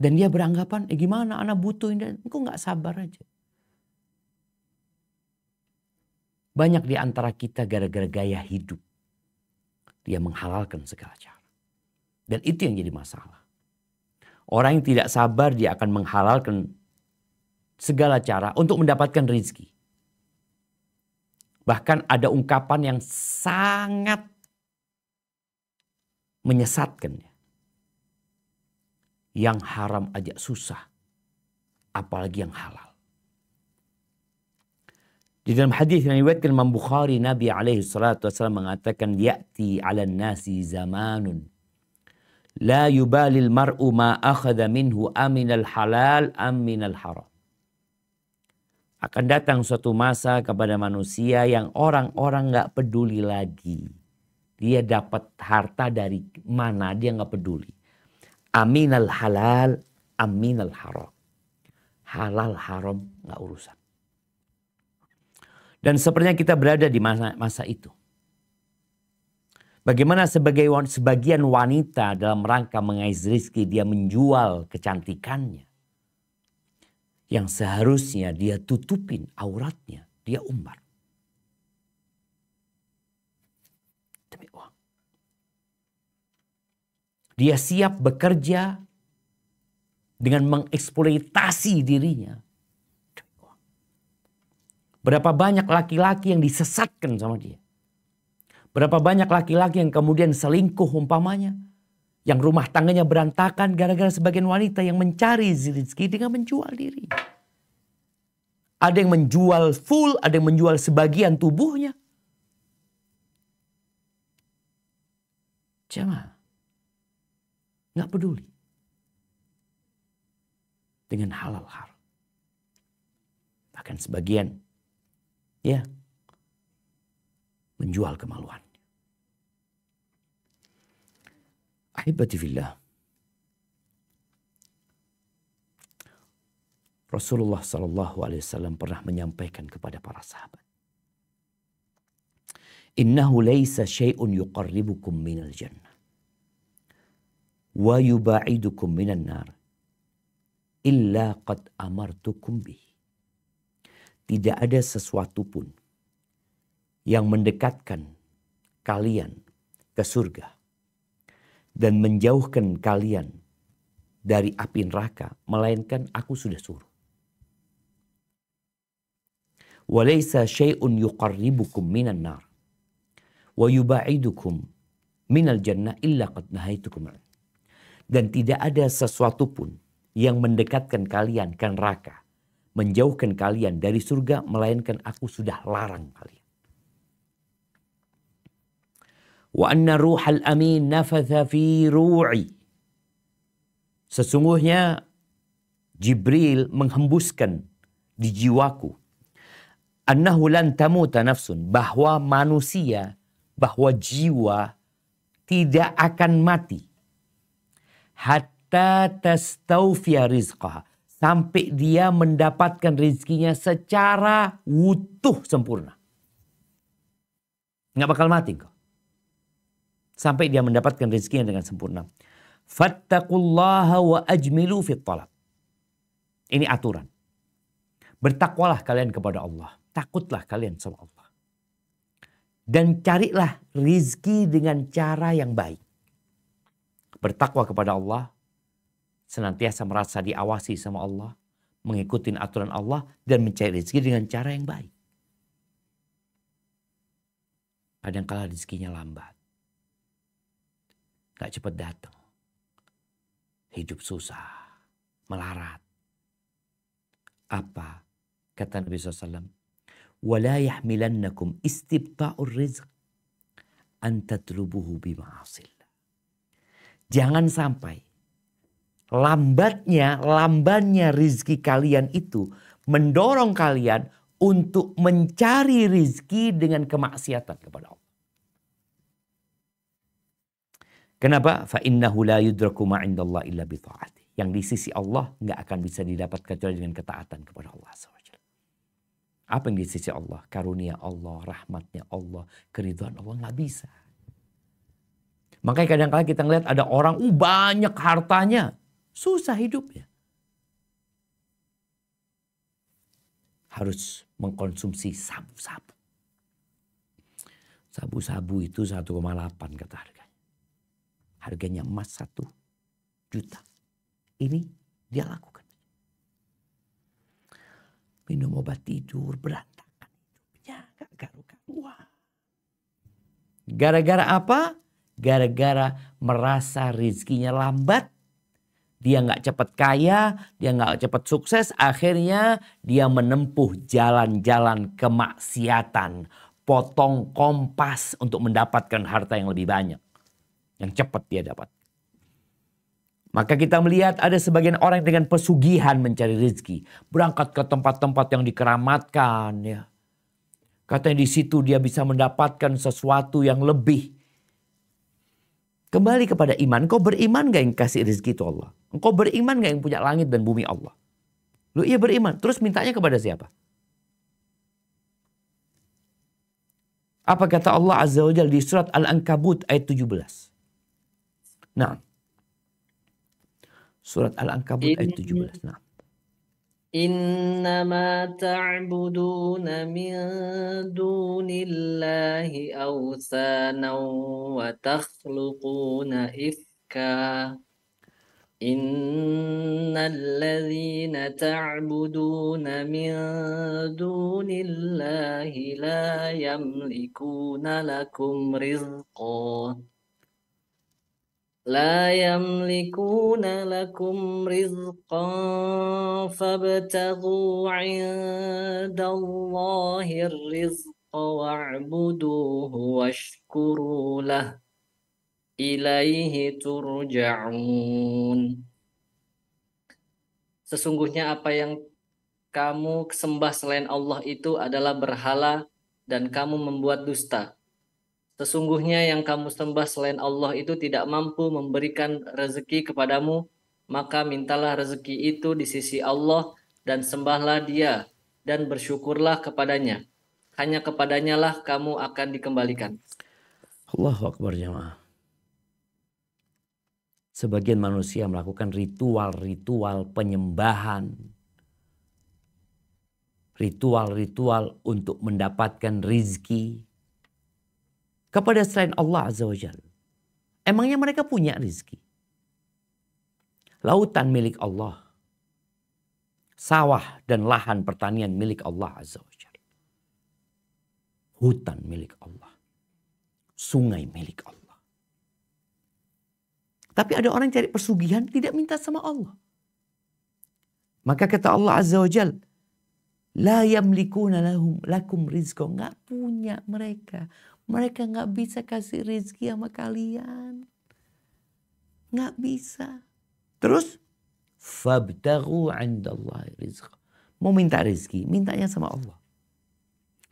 Dan dia beranggapan, gimana anak butuh ini. Engkau gak sabar aja. Banyak di antara kita gara-gara gaya hidup. Dia menghalalkan segala cara. Dan itu yang jadi masalah. Orang yang tidak sabar dia akan menghalalkan segala cara untuk mendapatkan rezeki. Bahkan ada ungkapan yang sangat menyesatkan. Yang haram aja susah. Apalagi yang halal. Di dalam hadis yang diriwayatkan Imam Bukhari, Nabi alaihi salatu wasallam mengatakan, Ya'ti 'alan nasi zamanun La yubalil mar'u ma akhadha minhu aminal halal aminal haram. Akan datang suatu masa kepada manusia yang orang-orang gak peduli lagi. Dia dapat harta dari mana, dia gak peduli. Aminal halal, aminal haram. Halal haram gak urusan. Dan sepertinya kita berada di masa itu. Bagaimana sebagian wanita dalam rangka mengais rezeki dia menjual kecantikannya. Yang seharusnya dia tutupin auratnya, dia umbar. Demi uang. Dia siap bekerja dengan mengeksploitasi dirinya. Berapa banyak laki-laki yang disesatkan sama dia. Berapa banyak laki-laki yang kemudian selingkuh umpamanya. Yang rumah tangganya berantakan gara-gara sebagian wanita yang mencari rezeki dengan menjual diri. Ada yang menjual full, ada yang menjual sebagian tubuhnya. Jemaah. Nggak peduli. Dengan halal haram. Bahkan sebagian ya menjual kemaluan. Ahibati fillah. Rasulullah SAW pernah menyampaikan kepada para sahabat. Innahu laysa syai'un yuqarribukum minal jannah. Wa yuba'idukum minan nar. Illa qad amartukum bih. Tidak ada sesuatu pun yang mendekatkan kalian ke surga dan menjauhkan kalian dari api neraka, melainkan aku sudah suruh. Walaysa syai'un yuqarribukum minan nar wa yuba'idukum minal jannah illa qad nahaitukum. Dan tidak ada sesuatu pun yang mendekatkan kalian ke neraka, menjauhkan kalian dari surga, melainkan aku sudah larang kalian. Wa anna ruhal amin nafatha fi ru'i. Sesungguhnya Jibril menghembuskan di jiwaku. Annahu lan tamuta nafsun. Bahwa manusia, bahwa jiwa tidak akan mati. Hatta tastawfiya rizqaha. Sampai dia mendapatkan rezekinya secara utuh sempurna. Nggak bakal mati kok. Sampai dia mendapatkan rezekinya dengan sempurna. Fattaqullaha wa ajmilu fit talab. Ini aturan. Bertakwalah kalian kepada Allah. Takutlah kalian sama Allah. Dan carilah rezeki dengan cara yang baik. Bertakwa kepada Allah. Senantiasa merasa diawasi sama Allah. Mengikuti aturan Allah. Dan mencari rezeki dengan cara yang baik. Kadang-kala rezekinya lambat. Gak cepat datang. Hidup susah. Melarat. Apa? Kata Nabi SAW. وَلَا يَحْمِلَنَّكُمْ إِسْتِبْطَاءُ الرِّزْقِ أَنْ تَطْلُبُهُ بِمَعَاصِي اللَّهِ. Jangan sampai lambannya rizki kalian itu mendorong kalian untuk mencari rizki dengan kemaksiatan kepada Allah. Kenapa? فَإِنَّهُ لَا يُدْرَكُ مَا عِنْدَ اللَّهِ إِلَّا بِطَاعَتِهِ. Yang di sisi Allah nggak akan bisa didapat kecuali dengan ketaatan kepada Allah SWT. Apa yang di sisi Allah? Karunia Allah, rahmatnya Allah, keridhaan Allah nggak bisa. Makanya kadang-kadang kita ngeliat ada orang banyak hartanya, susah hidupnya. Harus mengkonsumsi sabu-sabu. Sabu-sabu itu 1,8 kata harganya. Harganya emas 1 juta. Ini dia lakukan. Minum obat tidur, berantakan hidupnya, gak karu-karuan. Gara-gara apa? Gara-gara merasa rezekinya lambat. Dia gak cepat kaya, dia gak cepat sukses. Akhirnya dia menempuh jalan-jalan kemaksiatan. Potong kompas untuk mendapatkan harta yang lebih banyak. Yang cepat dia dapat. Maka kita melihat ada sebagian orang dengan pesugihan mencari rezeki. Berangkat ke tempat-tempat yang dikeramatkan. Ya. Katanya di situ dia bisa mendapatkan sesuatu yang lebih. Kembali kepada iman. Engkau beriman gak yang kasih rezeki itu Allah? Engkau beriman gak yang punya langit dan bumi Allah? Lu iya beriman. Terus mintanya kepada siapa? Apa kata Allah Azza wa Jalla di surat Al-Ankabut ayat 17? Nah. Surat Al-Ankabut ayat 17. Nah. Innama ta'buduna min dunillahi awthanan wa takhluquna ifka. Innalladzina ta'buduna min dunillahi la yamlikuna lakum rizqa. لا يملكون لكم رزقا فابتغوا عند الله الرزق واعبدوه واشكروا له إليه ترجعون. Sesungguhnya apa yang kamu sembah selain Allah itu adalah berhala dan kamu membuat dusta. Sesungguhnya yang kamu sembah selain Allah itu tidak mampu memberikan rezeki kepadamu, maka mintalah rezeki itu di sisi Allah dan sembahlah Dia dan bersyukurlah kepadanya. Hanya kepadanya lah kamu akan dikembalikan. Allahu Akbar jamaah. Sebagian manusia melakukan ritual-ritual penyembahan. Ritual-ritual untuk mendapatkan rizki kepada selain Allah Azza wa Jalla. Emangnya mereka punya rizki? Lautan milik Allah. Sawah dan lahan pertanian milik Allah Azza wa Jalla. Hutan milik Allah. Sungai milik Allah. Tapi ada orang cari pesugihan tidak minta sama Allah. Maka kata Allah Azza wa Jalla, la yamlikuna lakum rizqa. Nggak punya mereka. Mereka nggak bisa kasih rezeki sama kalian. Nggak bisa. Terus, fabtaghu 'indallahi rizqa. Mau minta rezeki, mintanya sama Allah.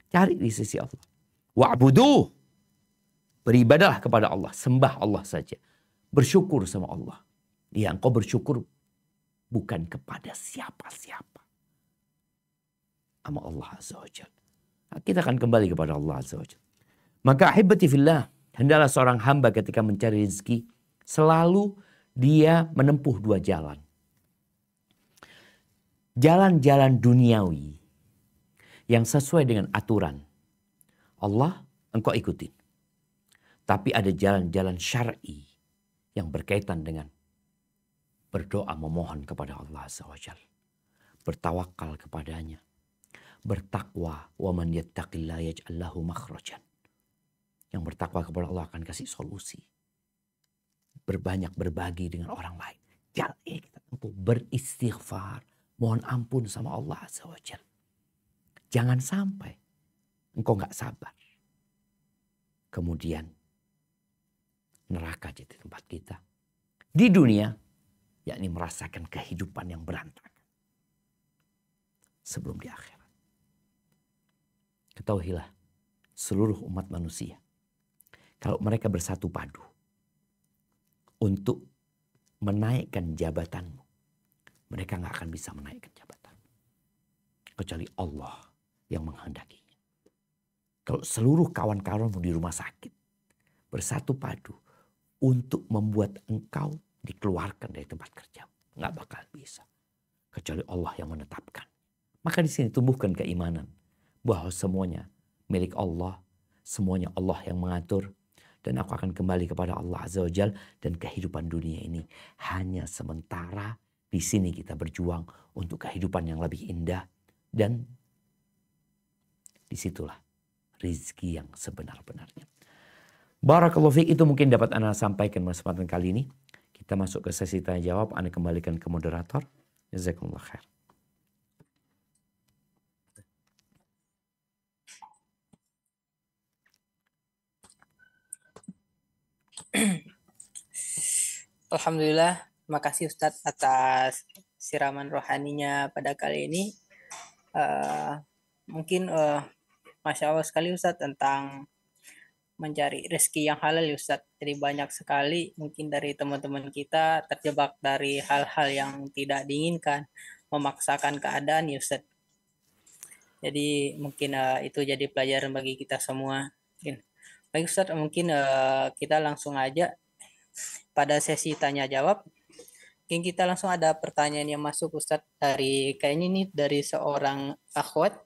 Cari di sisi Allah. Wa'buduh. Beribadahlah kepada Allah. Sembah Allah saja. Bersyukur sama Allah. Ya, engkau bersyukur bukan kepada siapa-siapa. Sama Allah Azza wa Jalla. Kita akan kembali kepada Allah Azza wa Jalla. Maka ahibati fillah, hendaklah seorang hamba ketika mencari rezeki selalu dia menempuh dua jalan. Jalan-jalan duniawi yang sesuai dengan aturan Allah engkau ikutin. Tapi ada jalan-jalan syar'i yang berkaitan dengan berdoa memohon kepada Allah Azza wa Jalla. Bertawakal kepadanya. Bertakwa, wa man yattaqillaha yaj'al lahu makhrajan. Yang bertakwa kepada Allah akan kasih solusi. Berbanyak berbagi dengan orang lain. Jalan ini kita tempuh beristighfar. Mohon ampun sama Allah Azza wa Jalla. Jangan sampai engkau gak sabar. Kemudian neraka jadi tempat kita. Di dunia, yakni merasakan kehidupan yang berantakan. Sebelum di akhirat. Ketahuilah seluruh umat manusia. Kalau mereka bersatu padu untuk menaikkan jabatanmu, mereka gak akan bisa menaikkan jabatan. Kecuali Allah yang menghendakinya. Kalau seluruh kawan-kawanmu di rumah sakit bersatu padu untuk membuat engkau dikeluarkan dari tempat kerja, gak bakal bisa. Kecuali Allah yang menetapkan. Maka di sini tumbuhkan keimanan bahwa semuanya milik Allah, semuanya Allah yang mengatur. Dan aku akan kembali kepada Allah Azza wa Jalla. Dan kehidupan dunia ini hanya sementara. Di sini kita berjuang untuk kehidupan yang lebih indah. Dan disitulah rizki yang sebenar-benarnya. Barakallahu fiik, itu mungkin dapat Anda sampaikan pada kesempatan kali ini. Kita masuk ke sesi tanya jawab. Anda kembalikan ke moderator. Jazakumullah khair. Alhamdulillah, Terima kasih Ustadz atas siraman rohaninya pada kali ini. Mungkin Masya Allah sekali Ustadz tentang mencari rezeki yang halal ya Ustadz. Jadi banyak sekali mungkin dari teman-teman kita terjebak dari hal-hal yang tidak diinginkan, memaksakan keadaan ya Ustadz. Jadi mungkin itu jadi pelajaran bagi kita semua. Baik Ustadz, mungkin kita langsung aja pada sesi tanya jawab. Mungkin kita langsung ada pertanyaan yang masuk Ustadz dari kayaknya ini dari seorang akhwat.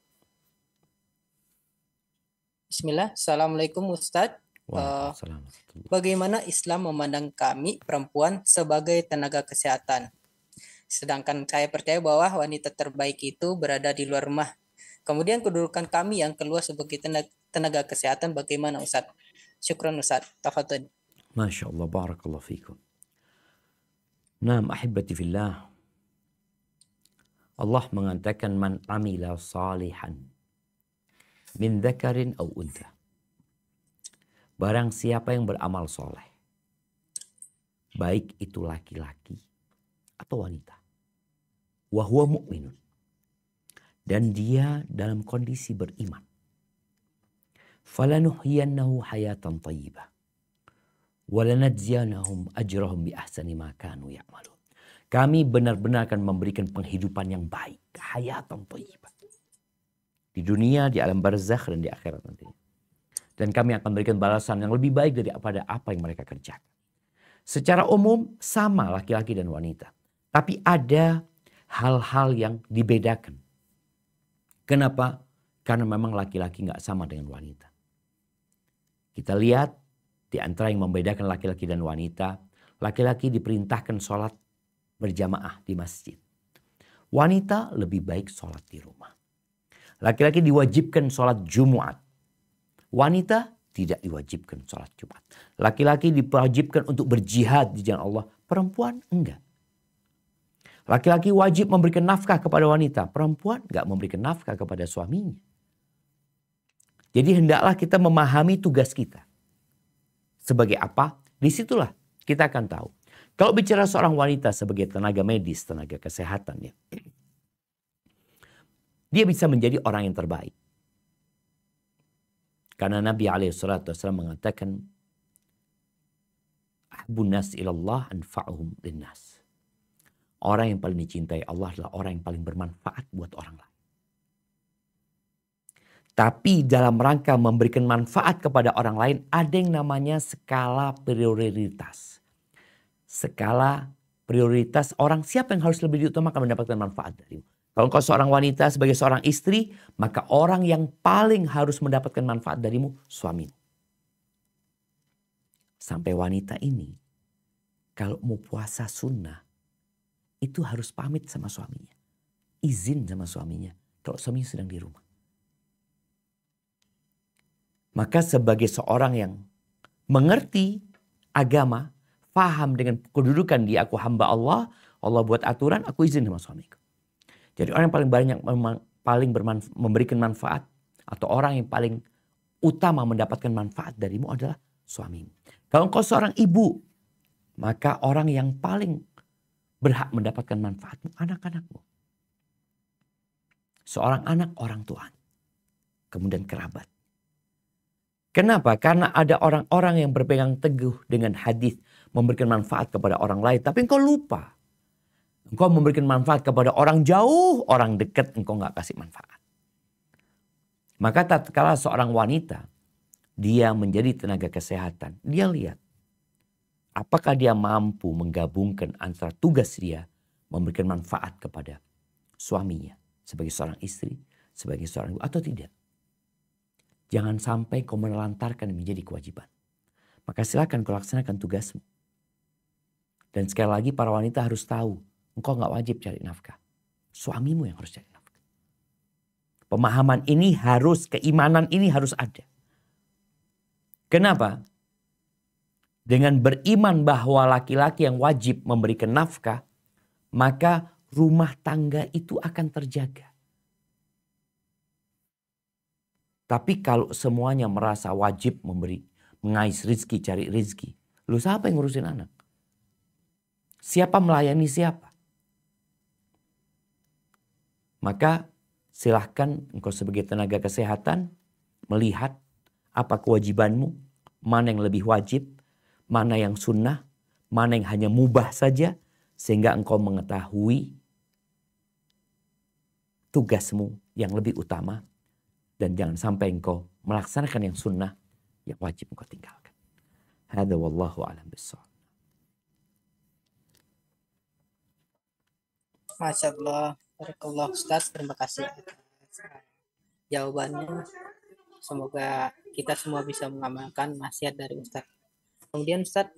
Bismillah. Assalamualaikum Ustadz. Waalaikumsalam. Bagaimana Islam memandang kami perempuan sebagai tenaga kesehatan? Sedangkan saya percaya bahwa wanita terbaik itu berada di luar rumah. Kemudian kedudukan kami yang keluar sebagai tenaga kesehatan bagaimana Ustadz? Syukran Ustadz. Tafadhol. Masya Allah, barakallahu fikum. Naam ahibati fillah. Allah mengatakan man amila salihan min dzakarin aw untha. Barang siapa yang beramal soleh, baik itu laki-laki atau wanita, wa huwa mu'minun, dan dia dalam kondisi beriman, falanuhyiyannahu hayatan thayyibah wa lanajziyanahum ajrahum bi ahsani ma kanu ya'malun. Kami benar-benar akan memberikan penghidupan yang baik, hayatan thayyibah, di dunia, di alam barzakh, dan di akhirat nanti. Dan kami akan berikan balasan yang lebih baik daripada apa yang mereka kerjakan. Secara umum sama laki-laki dan wanita. Tapi ada hal-hal yang dibedakan. Kenapa? Karena memang laki-laki nggak sama dengan wanita. Kita lihat di antara yang membedakan laki-laki dan wanita. Laki-laki diperintahkan sholat berjamaah di masjid. Wanita lebih baik sholat di rumah. Laki-laki diwajibkan sholat Jumat. Wanita tidak diwajibkan sholat Jumat. Laki-laki diwajibkan untuk berjihad di jalan Allah. Perempuan enggak. Laki-laki wajib memberikan nafkah kepada wanita. Perempuan enggak memberikan nafkah kepada suaminya. Jadi hendaklah kita memahami tugas kita. Sebagai apa? Disitulah kita akan tahu. Kalau bicara seorang wanita sebagai tenaga medis, tenaga kesehatan, ya, dia bisa menjadi orang yang terbaik. Karena Nabi SAW mengatakan, Ahbun nas ilallah anfa'uhum linnas. Orang yang paling dicintai Allah adalah orang yang paling bermanfaat buat orang lain. Tapi dalam rangka memberikan manfaat kepada orang lain, ada yang namanya skala prioritas. Skala prioritas orang siapa yang harus lebih diutamakan mendapatkan manfaat darimu. Kalau engkau seorang wanita sebagai seorang istri, maka orang yang paling harus mendapatkan manfaat darimu, suamimu. Sampai wanita ini, kalau mau puasa sunnah, itu harus pamit sama suaminya. Izin sama suaminya, kalau suaminya sedang di rumah. Maka sebagai seorang yang mengerti agama, paham dengan kedudukan dia, aku hamba Allah, Allah buat aturan, aku izin sama suamiku. Jadi orang yang paling banyak memberikan manfaat atau orang yang paling utama mendapatkan manfaat darimu adalah suamimu. Kalau engkau seorang ibu, maka orang yang paling berhak mendapatkan manfaatmu anak-anakmu. Seorang anak orang tuanya, kemudian kerabat. Kenapa? Karena ada orang-orang yang berpegang teguh dengan hadis memberikan manfaat kepada orang lain, tapi engkau lupa. Engkau memberikan manfaat kepada orang jauh, orang dekat, engkau nggak kasih manfaat. Maka tatkala seorang wanita, dia menjadi tenaga kesehatan, dia lihat apakah dia mampu menggabungkan antara tugas dia memberikan manfaat kepada suaminya sebagai seorang istri, sebagai seorang ibu atau tidak. Jangan sampai kau menelantarkan menjadi kewajiban. Maka silakan kau laksanakan tugasmu. Dan sekali lagi para wanita harus tahu, engkau gak wajib cari nafkah. Suamimu yang harus cari nafkah. Pemahaman ini harus, keimanan ini harus ada. Kenapa? Dengan beriman bahwa laki-laki yang wajib memberikan nafkah, maka rumah tangga itu akan terjaga. Tapi kalau semuanya merasa wajib mengais rizki, cari rizki. Lu siapa yang ngurusin anak? Siapa melayani siapa? Maka silahkan engkau sebagai tenaga kesehatan melihat apa kewajibanmu, mana yang lebih wajib, mana yang sunnah, mana yang hanya mubah saja, sehingga engkau mengetahui tugasmu yang lebih utama, dan jangan sampai engkau melaksanakan yang sunnah yang wajib engkau tinggalkan. Hada wallahu a'lam bissawab. Masya Allah, barakallah Ustaz, terima kasih atas jawabannya. Semoga kita semua bisa mengamalkan nasihat dari Ustaz. Kemudian Ustaz,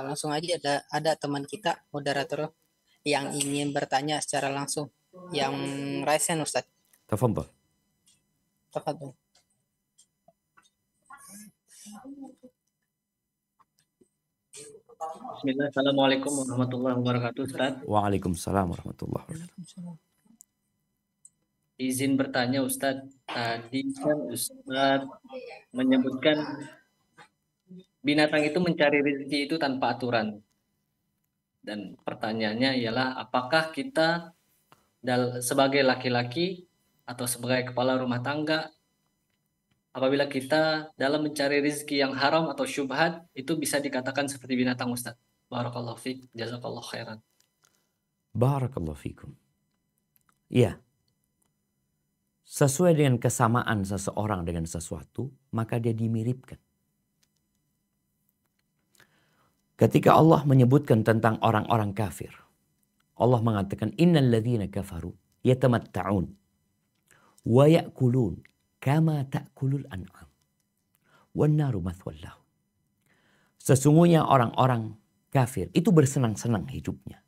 langsung aja ada teman kita, moderator, yang ingin bertanya secara langsung. Yang raise hand Ustaz. Tafadhal. Tafadhol. Bismillah, Assalamualaikum warahmatullahi wabarakatuh, Ustaz. Waalaikumsalam warahmatullahi wabarakatuh. Izin bertanya, Ustaz. Tadi kan Ustaz menyebutkan binatang itu mencari rezeki itu tanpa aturan. Dan pertanyaannya ialah apakah kita sebagai laki-laki atau sebagai kepala rumah tangga, apabila kita dalam mencari rezeki yang haram atau syubhat, itu bisa dikatakan seperti binatang, Ustaz. Barakallahu fiik, jazakallahu khairan. Barakallahu fikum. Iya. Sesuai dengan kesamaan seseorang dengan sesuatu, maka dia dimiripkan. Ketika Allah menyebutkan tentang orang-orang kafir, Allah mengatakan innal ladzina kafaru yatamatta'un wa ya'kulun kama ta'kulul an'am wan naru mathwal lahum. Sesungguhnya orang-orang kafir itu bersenang-senang hidupnya.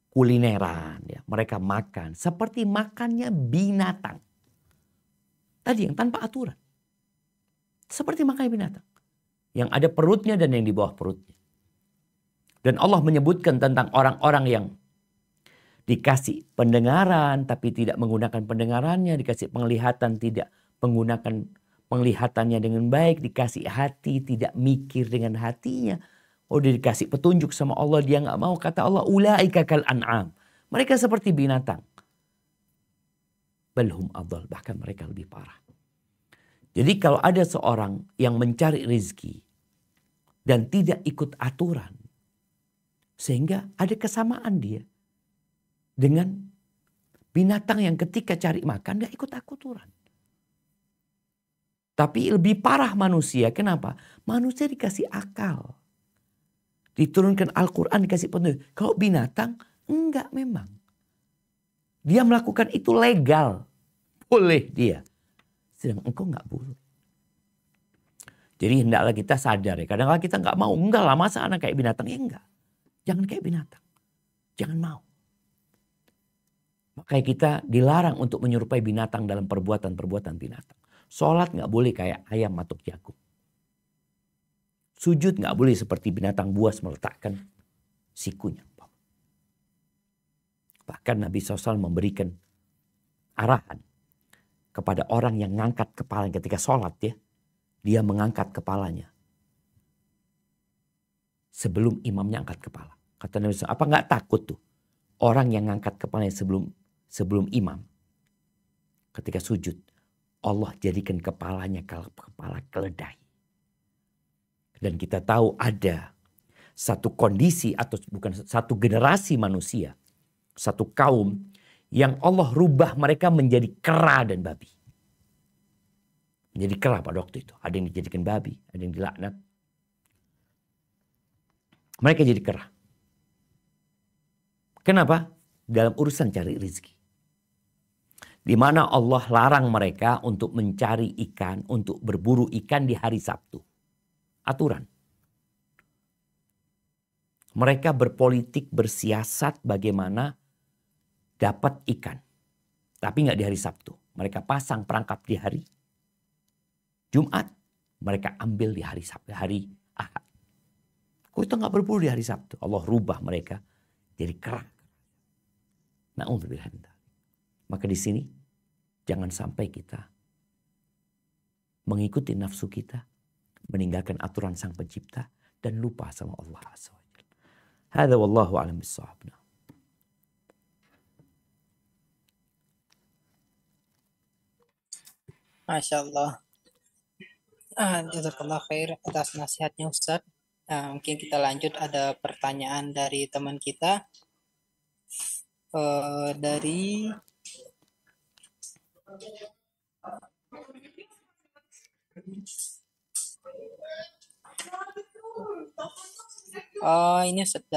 Kulineran, ya, mereka makan seperti makannya binatang. Tadi yang tanpa aturan. Seperti makan binatang. Yang ada perutnya dan yang di bawah perutnya. Dan Allah menyebutkan tentang orang-orang yang dikasih pendengaran tapi tidak menggunakan pendengarannya. Dikasih penglihatan tidak menggunakan penglihatannya dengan baik. Dikasih hati tidak mikir dengan hatinya. Oh, dia dikasih petunjuk sama Allah, dia nggak mau. Kata Allah, ulaika kal an'am. Mereka seperti binatang. Balhum adhal, bahkan mereka lebih parah. Jadi kalau ada seorang yang mencari rezeki dan tidak ikut aturan, sehingga ada kesamaan dia dengan binatang yang ketika cari makan gak ikut aturan. Tapi lebih parah manusia. Kenapa? Manusia dikasih akal. Diturunkan Al-Quran, dikasih petunjuk. Kalau binatang, enggak memang. Dia melakukan itu legal. Boleh dia. Sedang engkau enggak boleh. Jadi hendaklah kita sadar ya. Kadang-kadang kita enggak mau. Enggak lah, masa anak kayak binatang? Ya enggak. Jangan kayak binatang. Jangan mau. Makanya kita dilarang untuk menyerupai binatang dalam perbuatan-perbuatan binatang. Sholat enggak boleh kayak ayam matuk jagung. Sujud nggak boleh seperti binatang buas meletakkan sikunya. Bahkan Nabi SAW memberikan arahan kepada orang yang mengangkat kepala ketika sholat ya. Dia mengangkat kepalanya sebelum imamnya angkat kepala. Kata Nabi SAW, apa nggak takut tuh orang yang ngangkat kepalanya sebelum imam ketika sujud. Allah jadikan kepalanya kepala keledai. Dan kita tahu ada satu kondisi atau bukan satu generasi manusia. Satu kaum yang Allah rubah mereka menjadi kera dan babi. Menjadi kera pada waktu itu. Ada yang dijadikan babi, ada yang dilaknat. Mereka jadi kera. Kenapa? Dalam urusan cari rezeki. Di mana Allah larang mereka untuk mencari ikan, untuk berburu ikan di hari Sabtu. Aturan. Mereka berpolitik, bersiasat bagaimana dapat ikan. Tapi nggak di hari Sabtu. Mereka pasang perangkap di hari Jumat. Mereka ambil di hari Sabtu, hari Ahad. Kok itu nggak berburu di hari Sabtu? Allah rubah mereka jadi kera. Na'udzubillah. Maka di sini jangan sampai kita mengikuti nafsu kita, meninggalkan aturan Sang Pencipta dan lupa sama Allah SWT. Hadza wallahu a'lam bissawab. Masya Allah. Jazakallah khair atas nasihatnya Ustadz. Mungkin kita lanjut, ada pertanyaan dari teman kita. Dari ini Ustadz,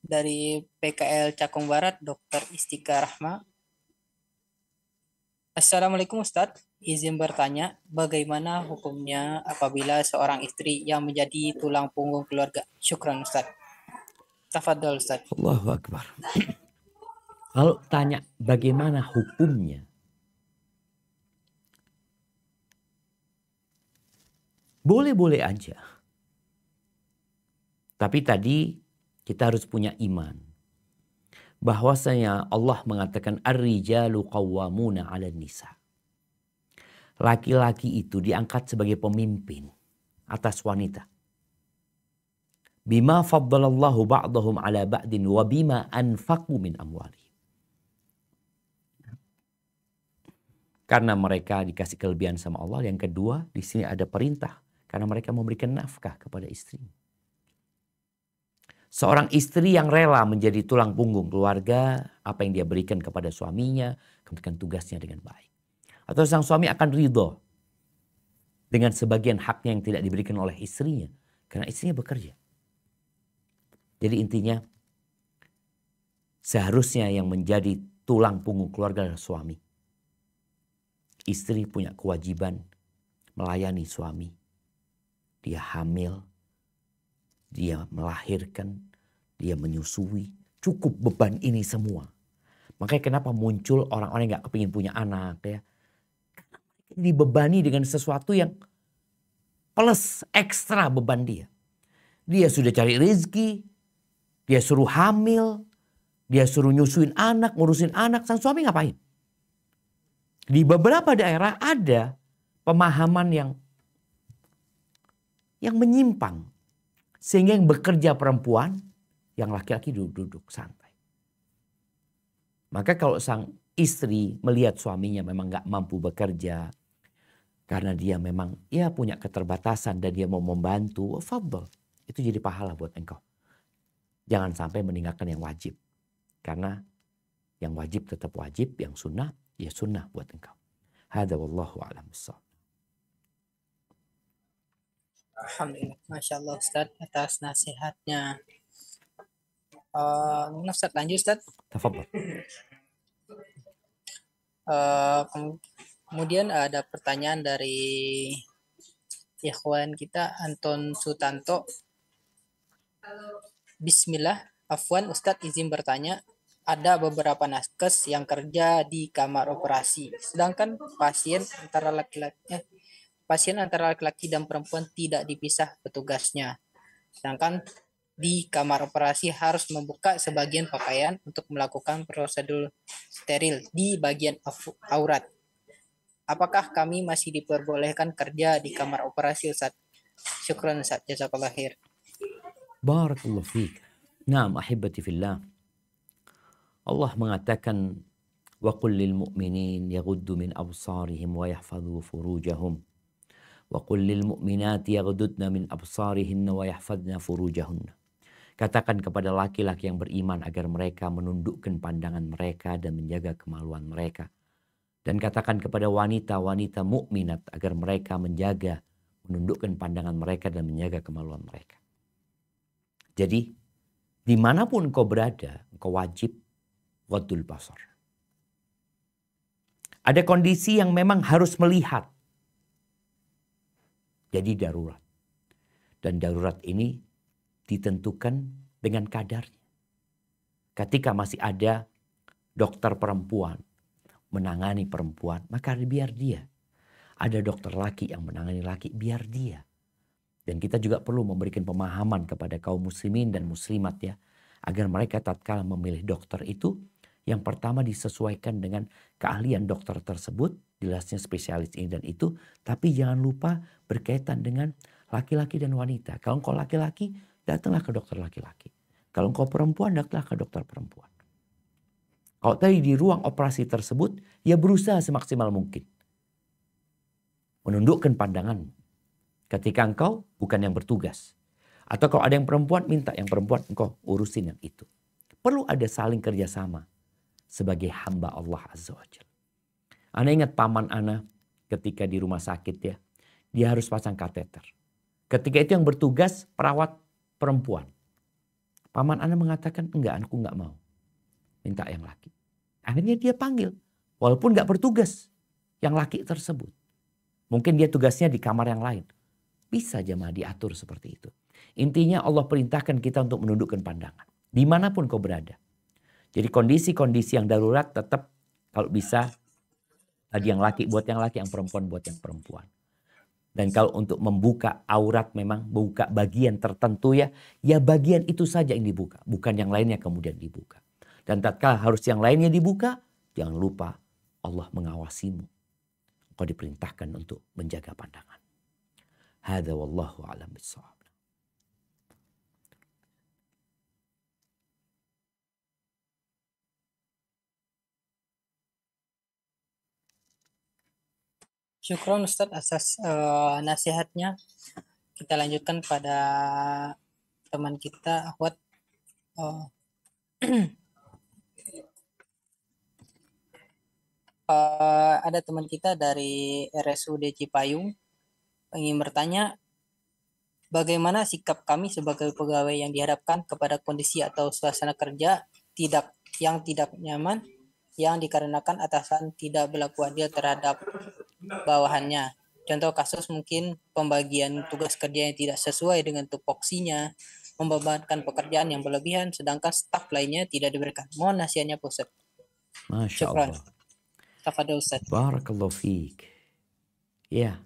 dari PKL Cakung Barat, Dr. Istika Rahma. Assalamualaikum Ustadz, izin bertanya, bagaimana hukumnya apabila seorang istri yang menjadi tulang punggung keluarga? Syukran Ustadz. Tafadhol Ustadz. Allahu Akbar. Kalau tanya bagaimana hukumnya, boleh-boleh aja. Tapi tadi kita harus punya iman. Bahwasanya Allah mengatakan ar-rijalu qawwamuna 'alan nisa. Laki-laki itu diangkat sebagai pemimpin atas wanita. Bima faddalallahu ba'dahum 'ala ba'din wa bima anfaqu min amwalihim. Karena mereka dikasih kelebihan sama Allah. Yang kedua, di sini ada perintah karena mereka memberikan nafkah kepada istrinya. Seorang istri yang rela menjadi tulang punggung keluarga, apa yang dia berikan kepada suaminya, kemudian tugasnya dengan baik. Atau sang suami akan ridho dengan sebagian haknya yang tidak diberikan oleh istrinya, karena istrinya bekerja. Jadi intinya, seharusnya yang menjadi tulang punggung keluarga adalah suami. Istri punya kewajiban melayani suami. Dia hamil, dia melahirkan, dia menyusui. Cukup beban ini semua. Makanya kenapa muncul orang-orang yang gak kepingin punya anak ya. Dibebani dengan sesuatu yang plus ekstra beban dia. Dia sudah cari rezeki, dia suruh hamil, dia suruh nyusuin anak, ngurusin anak. Sang suami ngapain? Di beberapa daerah ada pemahaman yang menyimpang. Sehingga yang bekerja perempuan, yang laki-laki duduk santai. Maka kalau sang istri melihat suaminya memang gak mampu bekerja, karena dia memang ya punya keterbatasan dan dia mau membantu, fadhol. Itu jadi pahala buat engkau. Jangan sampai meninggalkan yang wajib. Karena yang wajib tetap wajib, yang sunnah ya sunnah buat engkau. Hadza wallahu a'lam bissawab. Alhamdulillah, Masya Allah Ustaz atas nasihatnya. Ustaz lanjut Ustaz. Tafadhol. Kemudian ada pertanyaan dari ikhwan kita Anton Sutanto. Bismillah, afwan Ustaz izin bertanya. Ada beberapa naskes yang kerja di kamar operasi, sedangkan pasien antara laki-laki dan perempuan tidak dipisah petugasnya. Sedangkan di kamar operasi harus membuka sebagian pakaian untuk melakukan prosedur steril di bagian aurat. Apakah kami masih diperbolehkan kerja di kamar operasi Ustaz? Syukran Ustaz, jazakallah khair. Barakallahu fiik. Naam ahibati fillah. Allah mengatakan wa qul lil mu'minin yaghuddu min absarihim wa yahfadhu furujahum. Wa qul lil mu'minati yaghuddna min absarihinna wa yahfadna furujahunna. Katakan kepada laki-laki yang beriman agar mereka menundukkan pandangan mereka dan menjaga kemaluan mereka. Dan katakan kepada wanita-wanita mukminat agar mereka menundukkan pandangan mereka dan menjaga kemaluan mereka. Jadi, dimanapun kau berada, kau wajib ghaddul basar. Ada kondisi yang memang harus melihat. Jadi darurat. Dan darurat ini ditentukan dengan kadarnya. Ketika masih ada dokter perempuan menangani perempuan, maka biar dia. Ada dokter laki yang menangani laki, biar dia. Dan kita juga perlu memberikan pemahaman kepada kaum muslimin dan muslimat ya. Agar mereka tatkala memilih dokter itu, yang pertama disesuaikan dengan keahlian dokter tersebut, jelasnya spesialis ini dan itu. Tapi jangan lupa berkaitan dengan Laki-laki dan wanita. Kalau engkau laki-laki, datanglah ke dokter laki-laki. Kalau engkau perempuan, datanglah ke dokter perempuan. Kalau tadi di ruang operasi tersebut, ya berusaha semaksimal mungkin. Menundukkan pandanganmu. Ketika engkau bukan yang bertugas. Atau kalau ada yang perempuan, minta yang perempuan engkau urusin yang itu. Perlu ada saling kerjasama sebagai hamba Allah Azza wa Jalla. Ana ingat paman Ana ketika di rumah sakit ya, dia harus pasang kateter. Ketika itu yang bertugas perawat perempuan. Paman Ana mengatakan, enggak, aku enggak mau. Minta yang laki. Akhirnya dia panggil, walaupun enggak bertugas yang laki tersebut. Mungkin dia tugasnya di kamar yang lain. Bisa jemaah diatur seperti itu. Intinya Allah perintahkan kita untuk menundukkan pandangan. Dimanapun kau berada. Jadi kondisi-kondisi yang darurat tetap kalau bisa tadi yang laki buat yang laki, yang perempuan buat yang perempuan. Dan kalau untuk membuka aurat memang buka bagian tertentu ya bagian itu saja yang dibuka. Bukan yang lainnya kemudian dibuka. Dan tatkala harus yang lainnya dibuka, jangan lupa Allah mengawasimu. Kau diperintahkan untuk menjaga pandangan. Hadza wallahu a'lam bissawab. Syukron Ustadz atas nasihatnya. Kita lanjutkan pada teman kita Ahwat. Ada teman kita dari RSUD Cipayung ingin bertanya, bagaimana sikap kami sebagai pegawai yang dihadapkan kepada kondisi atau suasana kerja yang tidak nyaman yang dikarenakan atasan tidak berlaku adil terhadap bawahannya. Contoh kasus mungkin pembagian tugas kerja yang tidak sesuai dengan tupoksinya, membebankan pekerjaan yang berlebihan, sedangkan staf lainnya tidak diberikan. Mohon nasihatnya Pak Ustaz. Masya Allah. Tafadhol Ustaz. Barakallahu fiik. Ya.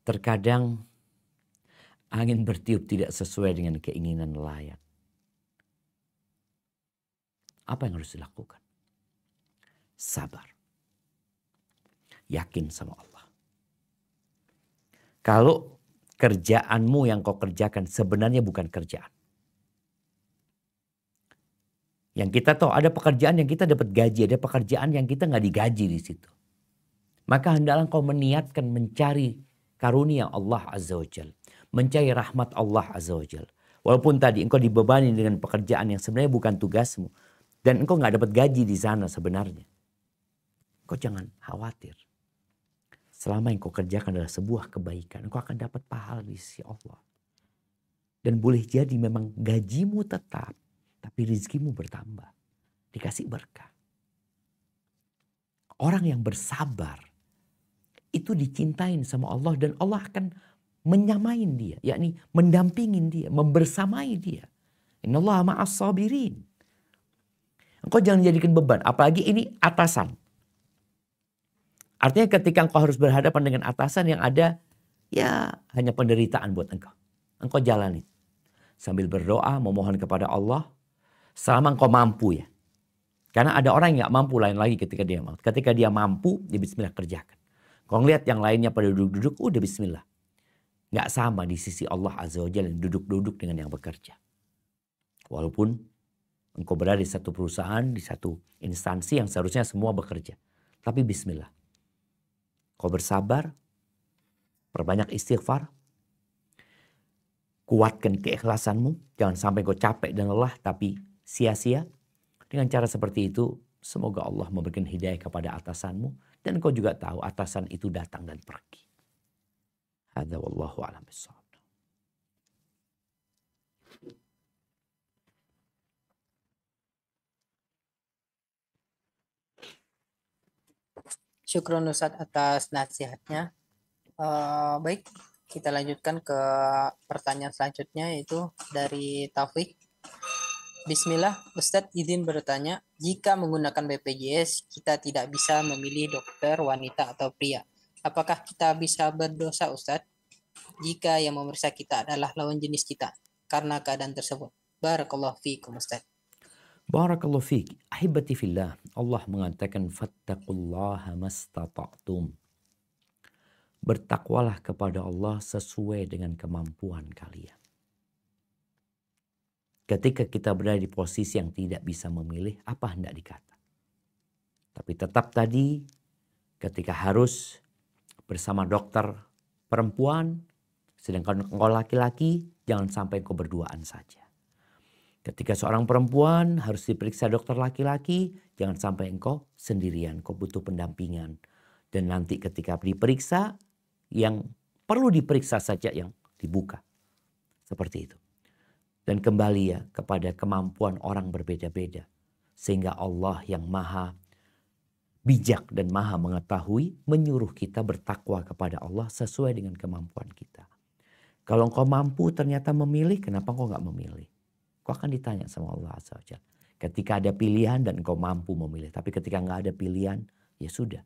Terkadang angin bertiup tidak sesuai dengan keinginan nelayan. Apa yang harus dilakukan? Sabar. Yakin sama Allah. Kalau kerjaanmu yang kau kerjakan sebenarnya bukan kerjaan. Yang kita tahu ada pekerjaan yang kita dapat gaji, ada pekerjaan yang kita nggak digaji di situ. Maka hendaklah kau meniatkan mencari karunia Allah Azza wa Jalla. Mencari rahmat Allah Azza wa Jalla. Walaupun tadi engkau dibebani dengan pekerjaan yang sebenarnya bukan tugasmu. Dan engkau nggak dapat gaji di sana sebenarnya. Engkau jangan khawatir. Selama yang kau kerjakan adalah sebuah kebaikan, engkau akan dapat pahala di sisi Allah. Dan boleh jadi memang gajimu tetap, tapi rezekimu bertambah. Dikasih berkah. Orang yang bersabar, itu dicintain sama Allah dan Allah akan menyamain dia. Yakni mendampingin dia, membersamai dia. Innallaha ma'as sabirin. Engkau jangan jadikan beban, apalagi ini atasan. Artinya ketika engkau harus berhadapan dengan atasan yang ada, ya hanya penderitaan buat engkau. Engkau jalani. Sambil berdoa, memohon kepada Allah, selama engkau mampu ya. Karena ada orang yang gak mampu lain lagi ketika dia mampu. Ketika dia mampu, dia bismillah kerjakan. Kalau ngeliat yang lainnya pada duduk-duduk, udah bismillah. Gak sama di sisi Allah Azza wa Jalla duduk-duduk dengan yang bekerja. Walaupun engkau berada di satu perusahaan, di satu instansi yang seharusnya semua bekerja. Tapi bismillah. Kau bersabar, perbanyak istighfar, kuatkan keikhlasanmu, jangan sampai kau capek dan lelah tapi sia-sia. Dengan cara seperti itu, semoga Allah memberikan hidayah kepada atasanmu dan kau juga tahu atasan itu datang dan pergi. Hadza wallahu a'lam bissawab. Syukron Ustaz atas nasihatnya. Baik, kita lanjutkan ke pertanyaan selanjutnya yaitu dari Taufik. Bismillah, Ustadz izin bertanya, jika menggunakan BPJS kita tidak bisa memilih dokter wanita atau pria. Apakah kita bisa berdosa Ustadz jika yang memeriksa kita adalah lawan jenis kita karena keadaan tersebut? Barakallahu fiikum Ustadz. Barakallahu fiik. Ahibati fillah. Allah mengatakan fattaqullaha mastata'tum. Bertakwalah kepada Allah sesuai dengan kemampuan kalian. Ketika kita berada di posisi yang tidak bisa memilih, apa hendak dikata. Tapi tetap tadi, ketika harus bersama dokter perempuan, sedangkan engkau laki-laki, jangan sampai engkau berduaan saja. Ketika seorang perempuan harus diperiksa dokter laki-laki, jangan sampai engkau sendirian, engkau butuh pendampingan. Dan nanti ketika diperiksa, yang perlu diperiksa saja yang dibuka. Seperti itu. Dan kembali ya kepada kemampuan orang berbeda-beda. Sehingga Allah yang maha bijak dan maha mengetahui menyuruh kita bertakwa kepada Allah sesuai dengan kemampuan kita. Kalau engkau mampu ternyata memilih, kenapa engkau gak memilih? Kau akan ditanya sama Allah Azza wa Jalla. Ketika ada pilihan dan engkau mampu memilih. Tapi ketika gak ada pilihan, ya sudah.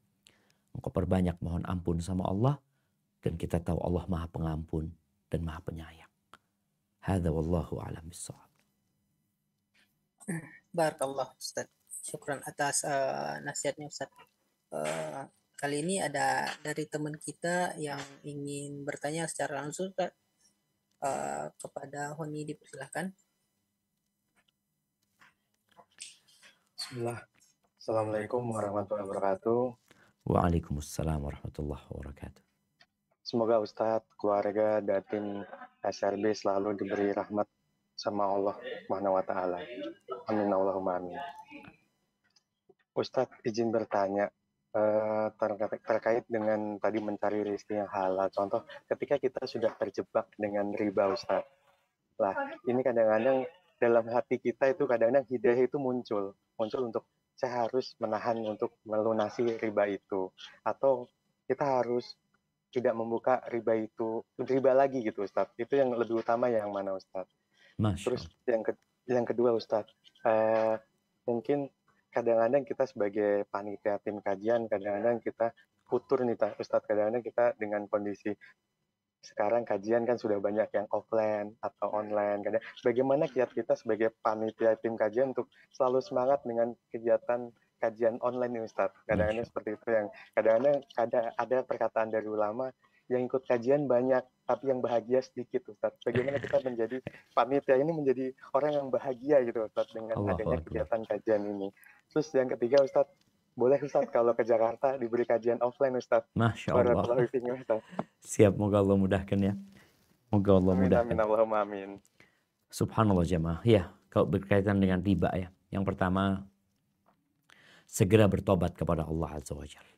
Engkau perbanyak mohon ampun sama Allah. Dan kita tahu Allah maha pengampun dan maha penyayang. Hadza wallahu a'lam bissawab. Barakallah Ustaz. Syukran atas nasihatnya Ustaz. Kali ini ada dari teman kita yang ingin bertanya secara langsung Ustaz. Kepada Honi dipersilahkan. Bismillah. Assalamualaikum warahmatullahi wabarakatuh. Waalaikumsalam warahmatullahi wabarakatuh. Semoga Ustadz, keluarga, dan tim SRB selalu diberi rahmat sama Allah Subhanahu wa Ta'ala. Amin Allahumma amin. Ustadz izin bertanya terkait dengan tadi mencari rezeki yang halal. Contoh ketika kita sudah terjebak dengan riba Ustadz. Lah ini kadang-kadang dalam hati kita itu kadang-kadang hidayah itu muncul untuk saya harus menahan untuk melunasi riba itu. Atau kita harus tidak membuka riba lagi gitu Ustadz. Itu yang lebih utama yang mana Ustadz? Terus yang kedua Ustadz, mungkin kadang-kadang kita sebagai panitia tim kajian, kadang-kadang kita futur nih Ustadz, kadang-kadang kita dengan kondisi sekarang kajian kan sudah banyak yang offline atau online. Bagaimana kiat kita sebagai panitia tim kajian untuk selalu semangat dengan kegiatan kajian online ini Ustadz. Kadang-kadang seperti itu yang kadang-kadang ada perkataan dari ulama yang ikut kajian banyak tapi yang bahagia sedikit Ustadz. Bagaimana kita menjadi panitia ini menjadi orang yang bahagia gitu Ustadz dengan adanya kegiatan kajian ini. Terus yang ketiga Ustadz, boleh Ustadz kalau ke Jakarta diberi kajian offline Ustadz. Masya Allah. Siap, moga Allah mudahkan ya. Moga Allah mudahkan. Amin, Allahumma amin. Subhanallah jemaah. Ya, kalau berkaitan dengan riba ya. Yang pertama, segera bertobat kepada Allah Azza wa Jalla.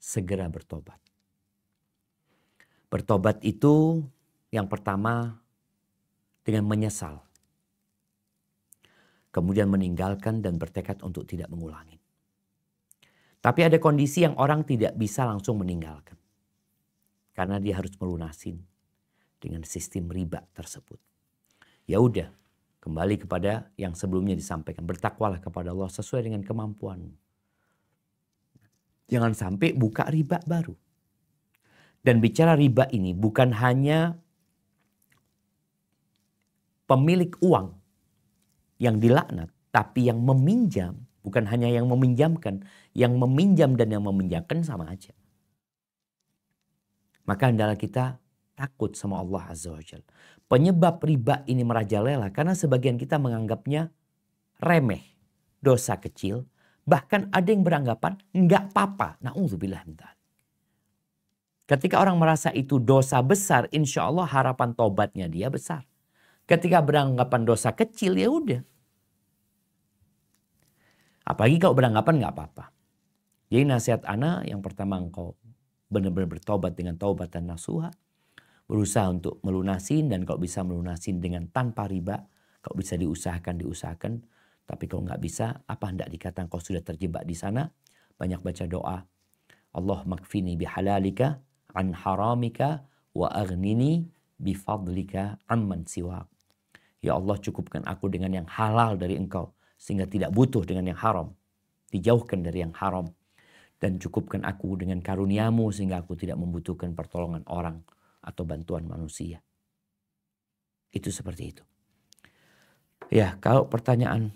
Segera bertobat. Bertobat itu yang pertama dengan menyesal. Kemudian meninggalkan dan bertekad untuk tidak mengulangi. Tapi ada kondisi yang orang tidak bisa langsung meninggalkan. Karena dia harus melunasin dengan sistem riba tersebut. Ya udah, kembali kepada yang sebelumnya disampaikan. Bertakwalah kepada Allah sesuai dengan kemampuanmu. Jangan sampai buka riba baru. Dan bicara riba ini bukan hanya pemilik uang yang dilaknat, tapi yang meminjam. Bukan hanya yang meminjamkan, yang meminjam dan yang meminjamkan sama aja. Maka hendaklah kita takut sama Allah Azza wa Jalla. Penyebab riba ini merajalela karena sebagian kita menganggapnya remeh, dosa kecil. Bahkan ada yang beranggapan enggak apa-apa. Na'udzubillah min dzalik. Ketika orang merasa itu dosa besar, insya Allah harapan tobatnya dia besar. Ketika beranggapan dosa kecil, ya udah. Apalagi kalau beranggapan nggak apa-apa. Jadi nasihat ana yang pertama engkau benar-benar bertobat dengan taubatan nasuha. Berusaha untuk melunasin dan kalau bisa melunasin dengan tanpa riba. Kalau bisa diusahakan. Tapi kalau nggak bisa, apa hendak dikatakan kau sudah terjebak di sana? Banyak baca doa. Allah makfini bihalalika an haramika wa aghnini bifadlika amman siwak. Ya Allah cukupkan aku dengan yang halal dari engkau. Sehingga tidak butuh dengan yang haram. Dijauhkan dari yang haram. Dan cukupkan aku dengan karuniamu sehingga aku tidak membutuhkan pertolongan orang atau bantuan manusia. Itu seperti itu. Ya, kalau pertanyaan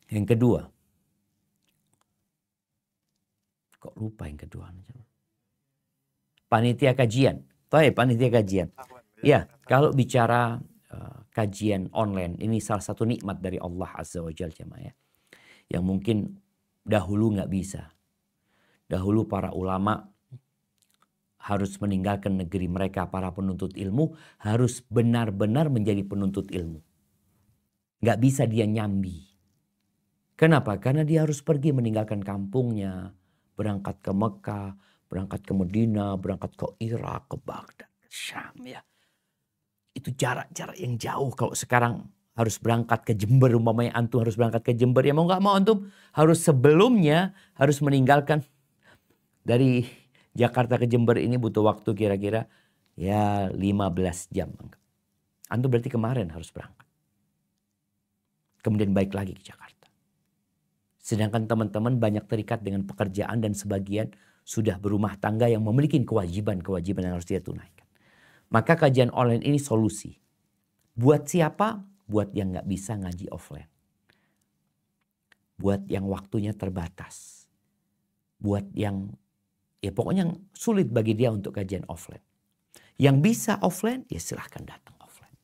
yang kedua. Kok lupa yang kedua? panitia kajian. Baik, panitia kajian. Ya, kalau bicara kajian online, ini salah satu nikmat dari Allah Azza wa Jalla jemaah ya. Yang mungkin dahulu nggak bisa. Dahulu para ulama harus meninggalkan negeri mereka, para penuntut ilmu harus benar-benar menjadi penuntut ilmu. Nggak bisa dia nyambi. Kenapa? Karena dia harus pergi meninggalkan kampungnya, berangkat ke Mekah, berangkat ke Medina, berangkat ke Irak, ke Baghdad, ke Syam ya. Itu jarak-jarak yang jauh. Kalau sekarang harus berangkat ke Jember, umpamanya antum harus berangkat ke Jember, ya mau nggak mau antum harus sebelumnya harus meninggalkan dari Jakarta ke Jember ini butuh waktu kira-kira ya 15 jam. Antum berarti kemarin harus berangkat. Kemudian balik lagi ke Jakarta. Sedangkan teman-teman banyak terikat dengan pekerjaan dan sebagian sudah berumah tangga yang memiliki kewajiban-kewajiban yang harus dia tunaikan. Maka kajian online ini solusi. Buat siapa? Buat yang nggak bisa ngaji offline. Buat yang waktunya terbatas. Buat yang ya pokoknya sulit bagi dia untuk kajian offline. Yang bisa offline ya silahkan datang offline.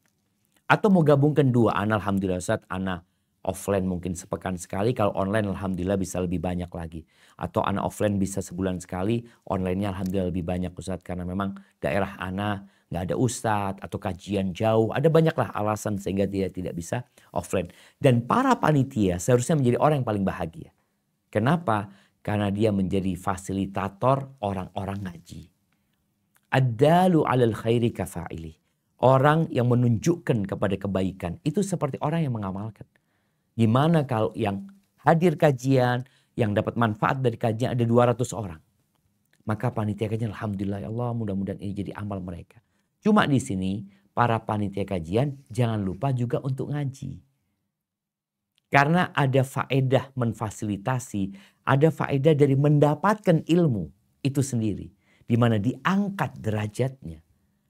Atau mau gabungkan dua. Alhamdulillah Ustaz, ana offline mungkin sepekan sekali. Kalau online alhamdulillah bisa lebih banyak lagi. Atau ana offline bisa sebulan sekali. Online-nya alhamdulillah lebih banyak Ustaz. Karena memang daerah ana nggak ada ustadz atau kajian jauh. Ada banyaklah alasan sehingga dia tidak bisa offline. Dan para panitia seharusnya menjadi orang yang paling bahagia. Kenapa? Karena dia menjadi fasilitator orang-orang ngaji. Ad-dalu 'alal khairi kafa'ili. Orang yang menunjukkan kepada kebaikan itu seperti orang yang mengamalkan. Gimana kalau yang hadir kajian, yang dapat manfaat dari kajian ada 200 orang. Maka panitia kajian alhamdulillah ya Allah mudah-mudahan ini jadi amal mereka. Cuma di sini para panitia kajian jangan lupa juga untuk ngaji. Karena ada faedah memfasilitasi, ada faedah dari mendapatkan ilmu itu sendiri. Di mana diangkat derajatnya.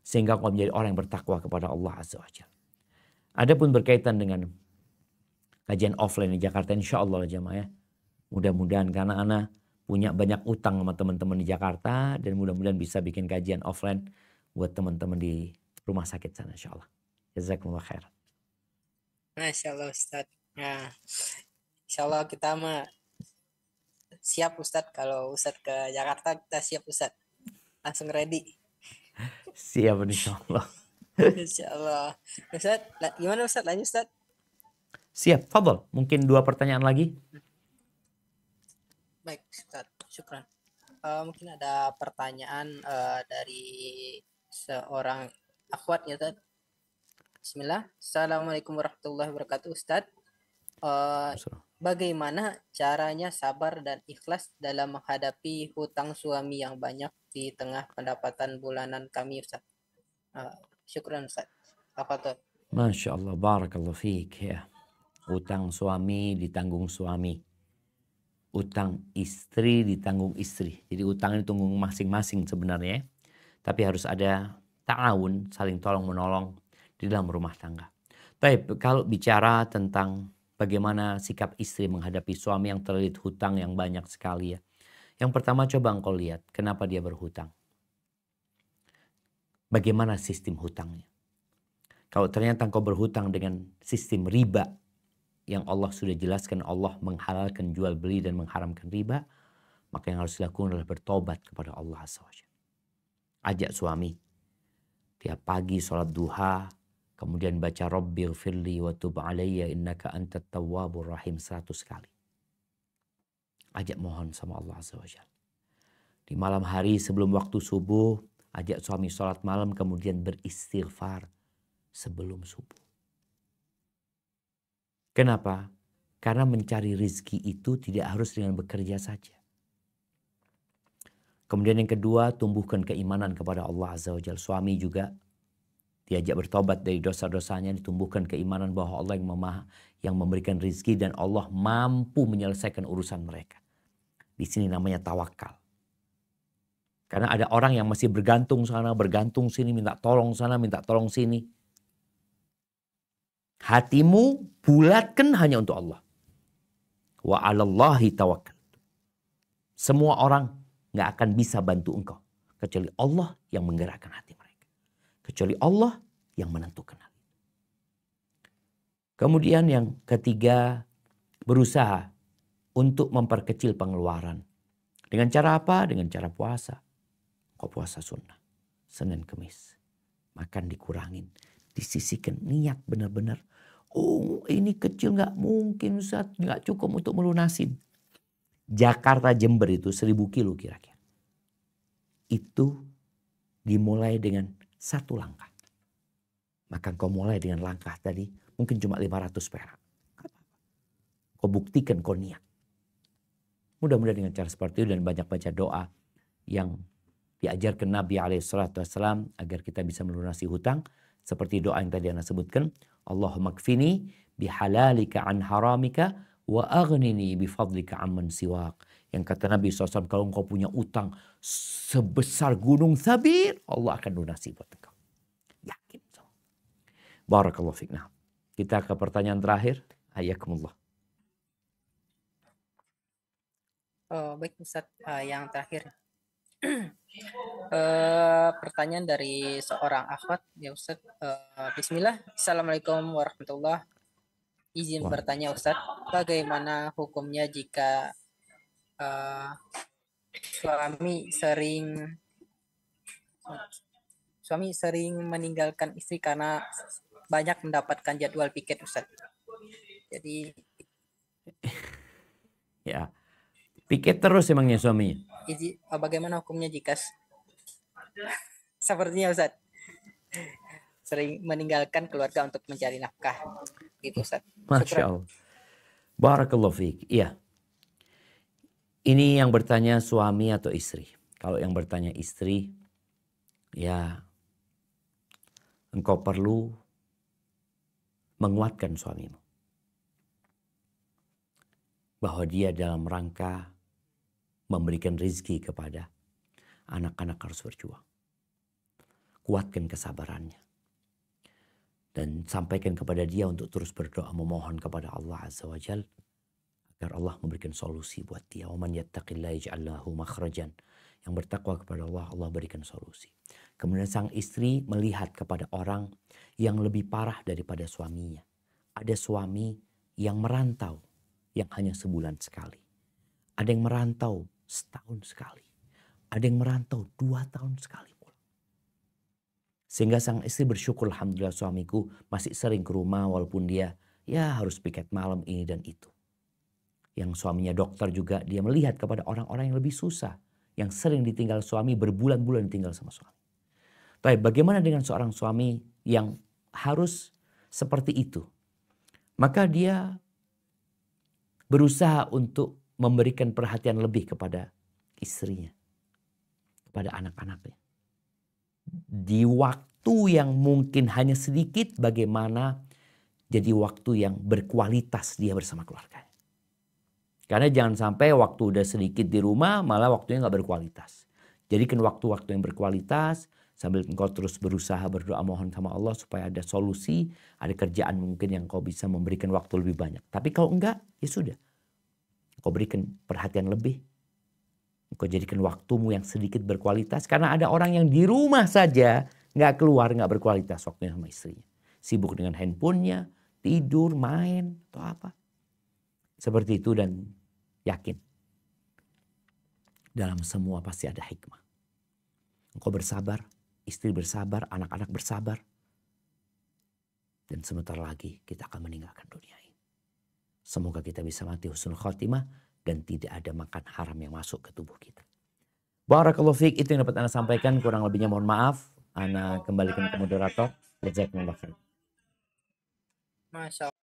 Sehingga kau menjadi orang yang bertakwa kepada Allah Azza wa Jalla. Adapun berkaitan dengan kajian offline di Jakarta insya Allah jemaah ya. Mudah-mudahan karena ana punya banyak utang sama teman-teman di Jakarta. Dan mudah-mudahan bisa bikin kajian offline buat teman-teman di rumah sakit sana insya Allah. Jazakumullah khair. Masya Allah Ustadz. Nah, insya Allah kita mah siap Ustadz. Kalau Ustadz ke Jakarta kita siap Ustadz. Langsung ready. Siap insya Allah. Insya Allah. Ustadz, gimana Ustadz? Lanjut Ustadz. Siap, fadhol. Mungkin 2 pertanyaan lagi. Baik Ustadz, syukran. Mungkin ada pertanyaan dari seorang akhwat ya Ustadz. Bismillah. Assalamualaikum warahmatullahi wabarakatuh Ustadz. Bagaimana caranya sabar dan ikhlas dalam menghadapi hutang suami yang banyak di tengah pendapatan bulanan kami Ustadz? Syukran Ustadz. Apa? Masya Allah, barakallahu fiik ya. Utang suami ditanggung suami. Utang istri ditanggung istri. Jadi utang ini tanggung masing-masing sebenarnya. Tapi harus ada ta'awun, saling tolong menolong di dalam rumah tangga. Tapi kalau bicara tentang bagaimana sikap istri menghadapi suami yang terlilit hutang yang banyak sekali ya. Yang pertama coba engkau lihat kenapa dia berhutang. Bagaimana sistem hutangnya. Kalau ternyata engkau berhutang dengan sistem riba yang Allah sudah jelaskan Allah menghalalkan jual beli dan mengharamkan riba, maka yang harus dilakukan adalah bertobat kepada Allah SWT. Ajak suami tiap pagi sholat duha, kemudian baca Rabbighfirli wa tub alayya innaka antat tawwabur rahim 100 kali. Ajak mohon sama Allah SWT. Di malam hari sebelum waktu subuh, ajak suami sholat malam kemudian beristighfar sebelum subuh. Kenapa? Karena mencari rizki itu tidak harus dengan bekerja saja. Kemudian yang kedua, tumbuhkan keimanan kepada Allah Azza wa Jalla. Suami juga diajak bertobat dari dosa-dosanya, ditumbuhkan keimanan bahwa Allah yang memberikan rizki dan Allah mampu menyelesaikan urusan mereka. Di sini namanya tawakal. Karena ada orang yang masih bergantung sana, bergantung sini, minta tolong sana, minta tolong sini. Hatimu bulatkan hanya untuk Allah. Wa 'alallahi tawakkal. Semua orang gak akan bisa bantu engkau. Kecuali Allah yang menggerakkan hati mereka. Kecuali Allah yang menentukan hal itu. Kemudian yang ketiga, berusaha untuk memperkecil pengeluaran. Dengan cara apa? Dengan cara puasa. Kok puasa sunnah? Senin Kemis. Makan dikurangin. Disisihkan niat benar-benar. Oh ini kecil nggak mungkin Ustaz. Nggak cukup untuk melunasin. Jakarta Jember itu 1000 kilo kira-kira. Itu dimulai dengan satu langkah. Maka kau mulai dengan langkah tadi mungkin cuma 500 perak. Kau buktikan kau niat. Mudah-mudahan dengan cara seperti itu dan banyak baca doa yang diajarkan Nabi SAW agar kita bisa melunasi hutang. Seperti doa yang tadi Anda sebutkan. Allahumma kfini bihalalika an haramika wa aghnini bifadlika amman siwak. Yang kata Nabi SAW, kalau engkau punya utang sebesar gunung Sabir, Allah akan lunasi buat engkau. Yakin. Barakallahu fiik. Nah, kita ke pertanyaan terakhir. Hayyakumullah. Baik Ustaz, yang terakhir. Pertanyaan dari seorang akhwat ya Ustaz. Bismillah. Assalamualaikum warahmatullahi. Izin bertanya Ustaz, bagaimana hukumnya jika suami sering meninggalkan istri karena banyak mendapatkan jadwal piket Ustaz. Jadi ya, piket terus emangnya suaminya. Bagaimana hukumnya jika sepertinya Ustaz sering meninggalkan keluarga untuk mencari nafkah gitu Ustaz. Masya Allah. Barakallahu fiik. Iya. Ini yang bertanya suami atau istri. Kalau yang bertanya istri, ya engkau perlu menguatkan suamimu. Bahwa dia dalam rangka memberikan rezeki kepada anak-anak harus berjuang. Kuatkan kesabarannya. Dan sampaikan kepada dia untuk terus berdoa memohon kepada Allah Azza wa Jal agar Allah memberikan solusi buat dia. Wa man yattaqillaha yaj'al lahu makhrajan. Yang bertakwa kepada Allah, Allah berikan solusi. Kemudian sang istri melihat kepada orang yang lebih parah daripada suaminya. Ada suami yang merantau yang hanya sebulan sekali. Ada yang merantau setahun sekali. Ada yang merantau 2 tahun sekali. Sehingga sang istri bersyukur, alhamdulillah suamiku masih sering ke rumah walaupun dia ya harus piket malam ini dan itu. Yang suaminya dokter juga dia melihat kepada orang-orang yang lebih susah. Yang sering ditinggal suami, berbulan-bulan ditinggal sama suami. Tapi bagaimana dengan seorang suami yang harus seperti itu? Maka dia berusaha untuk memberikan perhatian lebih kepada istrinya. Kepada anak-anaknya. Di waktu yang mungkin hanya sedikit, bagaimana jadi waktu yang berkualitas dia bersama keluarganya. Karena jangan sampai waktu udah sedikit di rumah malah waktunya nggak berkualitas. Jadikan waktu-waktu yang berkualitas sambil engkau terus berusaha berdoa mohon sama Allah supaya ada solusi, ada kerjaan mungkin yang kau bisa memberikan waktu lebih banyak. Tapi kalau enggak, ya sudah. Kau berikan perhatian lebih. Kau jadikan waktumu yang sedikit berkualitas. Karena ada orang yang di rumah saja nggak keluar, nggak berkualitas waktunya sama istrinya. Sibuk dengan handphonenya, tidur, main, atau apa. Seperti itu dan yakin. Dalam semua pasti ada hikmah. Engkau bersabar, istri bersabar, anak-anak bersabar. Dan sebentar lagi kita akan meninggalkan dunia ini. Semoga kita bisa mati husnul khotimah dan tidak ada makan haram yang masuk ke tubuh kita. Barakallahu fiik, itu yang dapat Anda sampaikan. Kurang lebihnya mohon maaf. Anda kembalikan ke moderator. Jazakumullah khair. Masya Allah.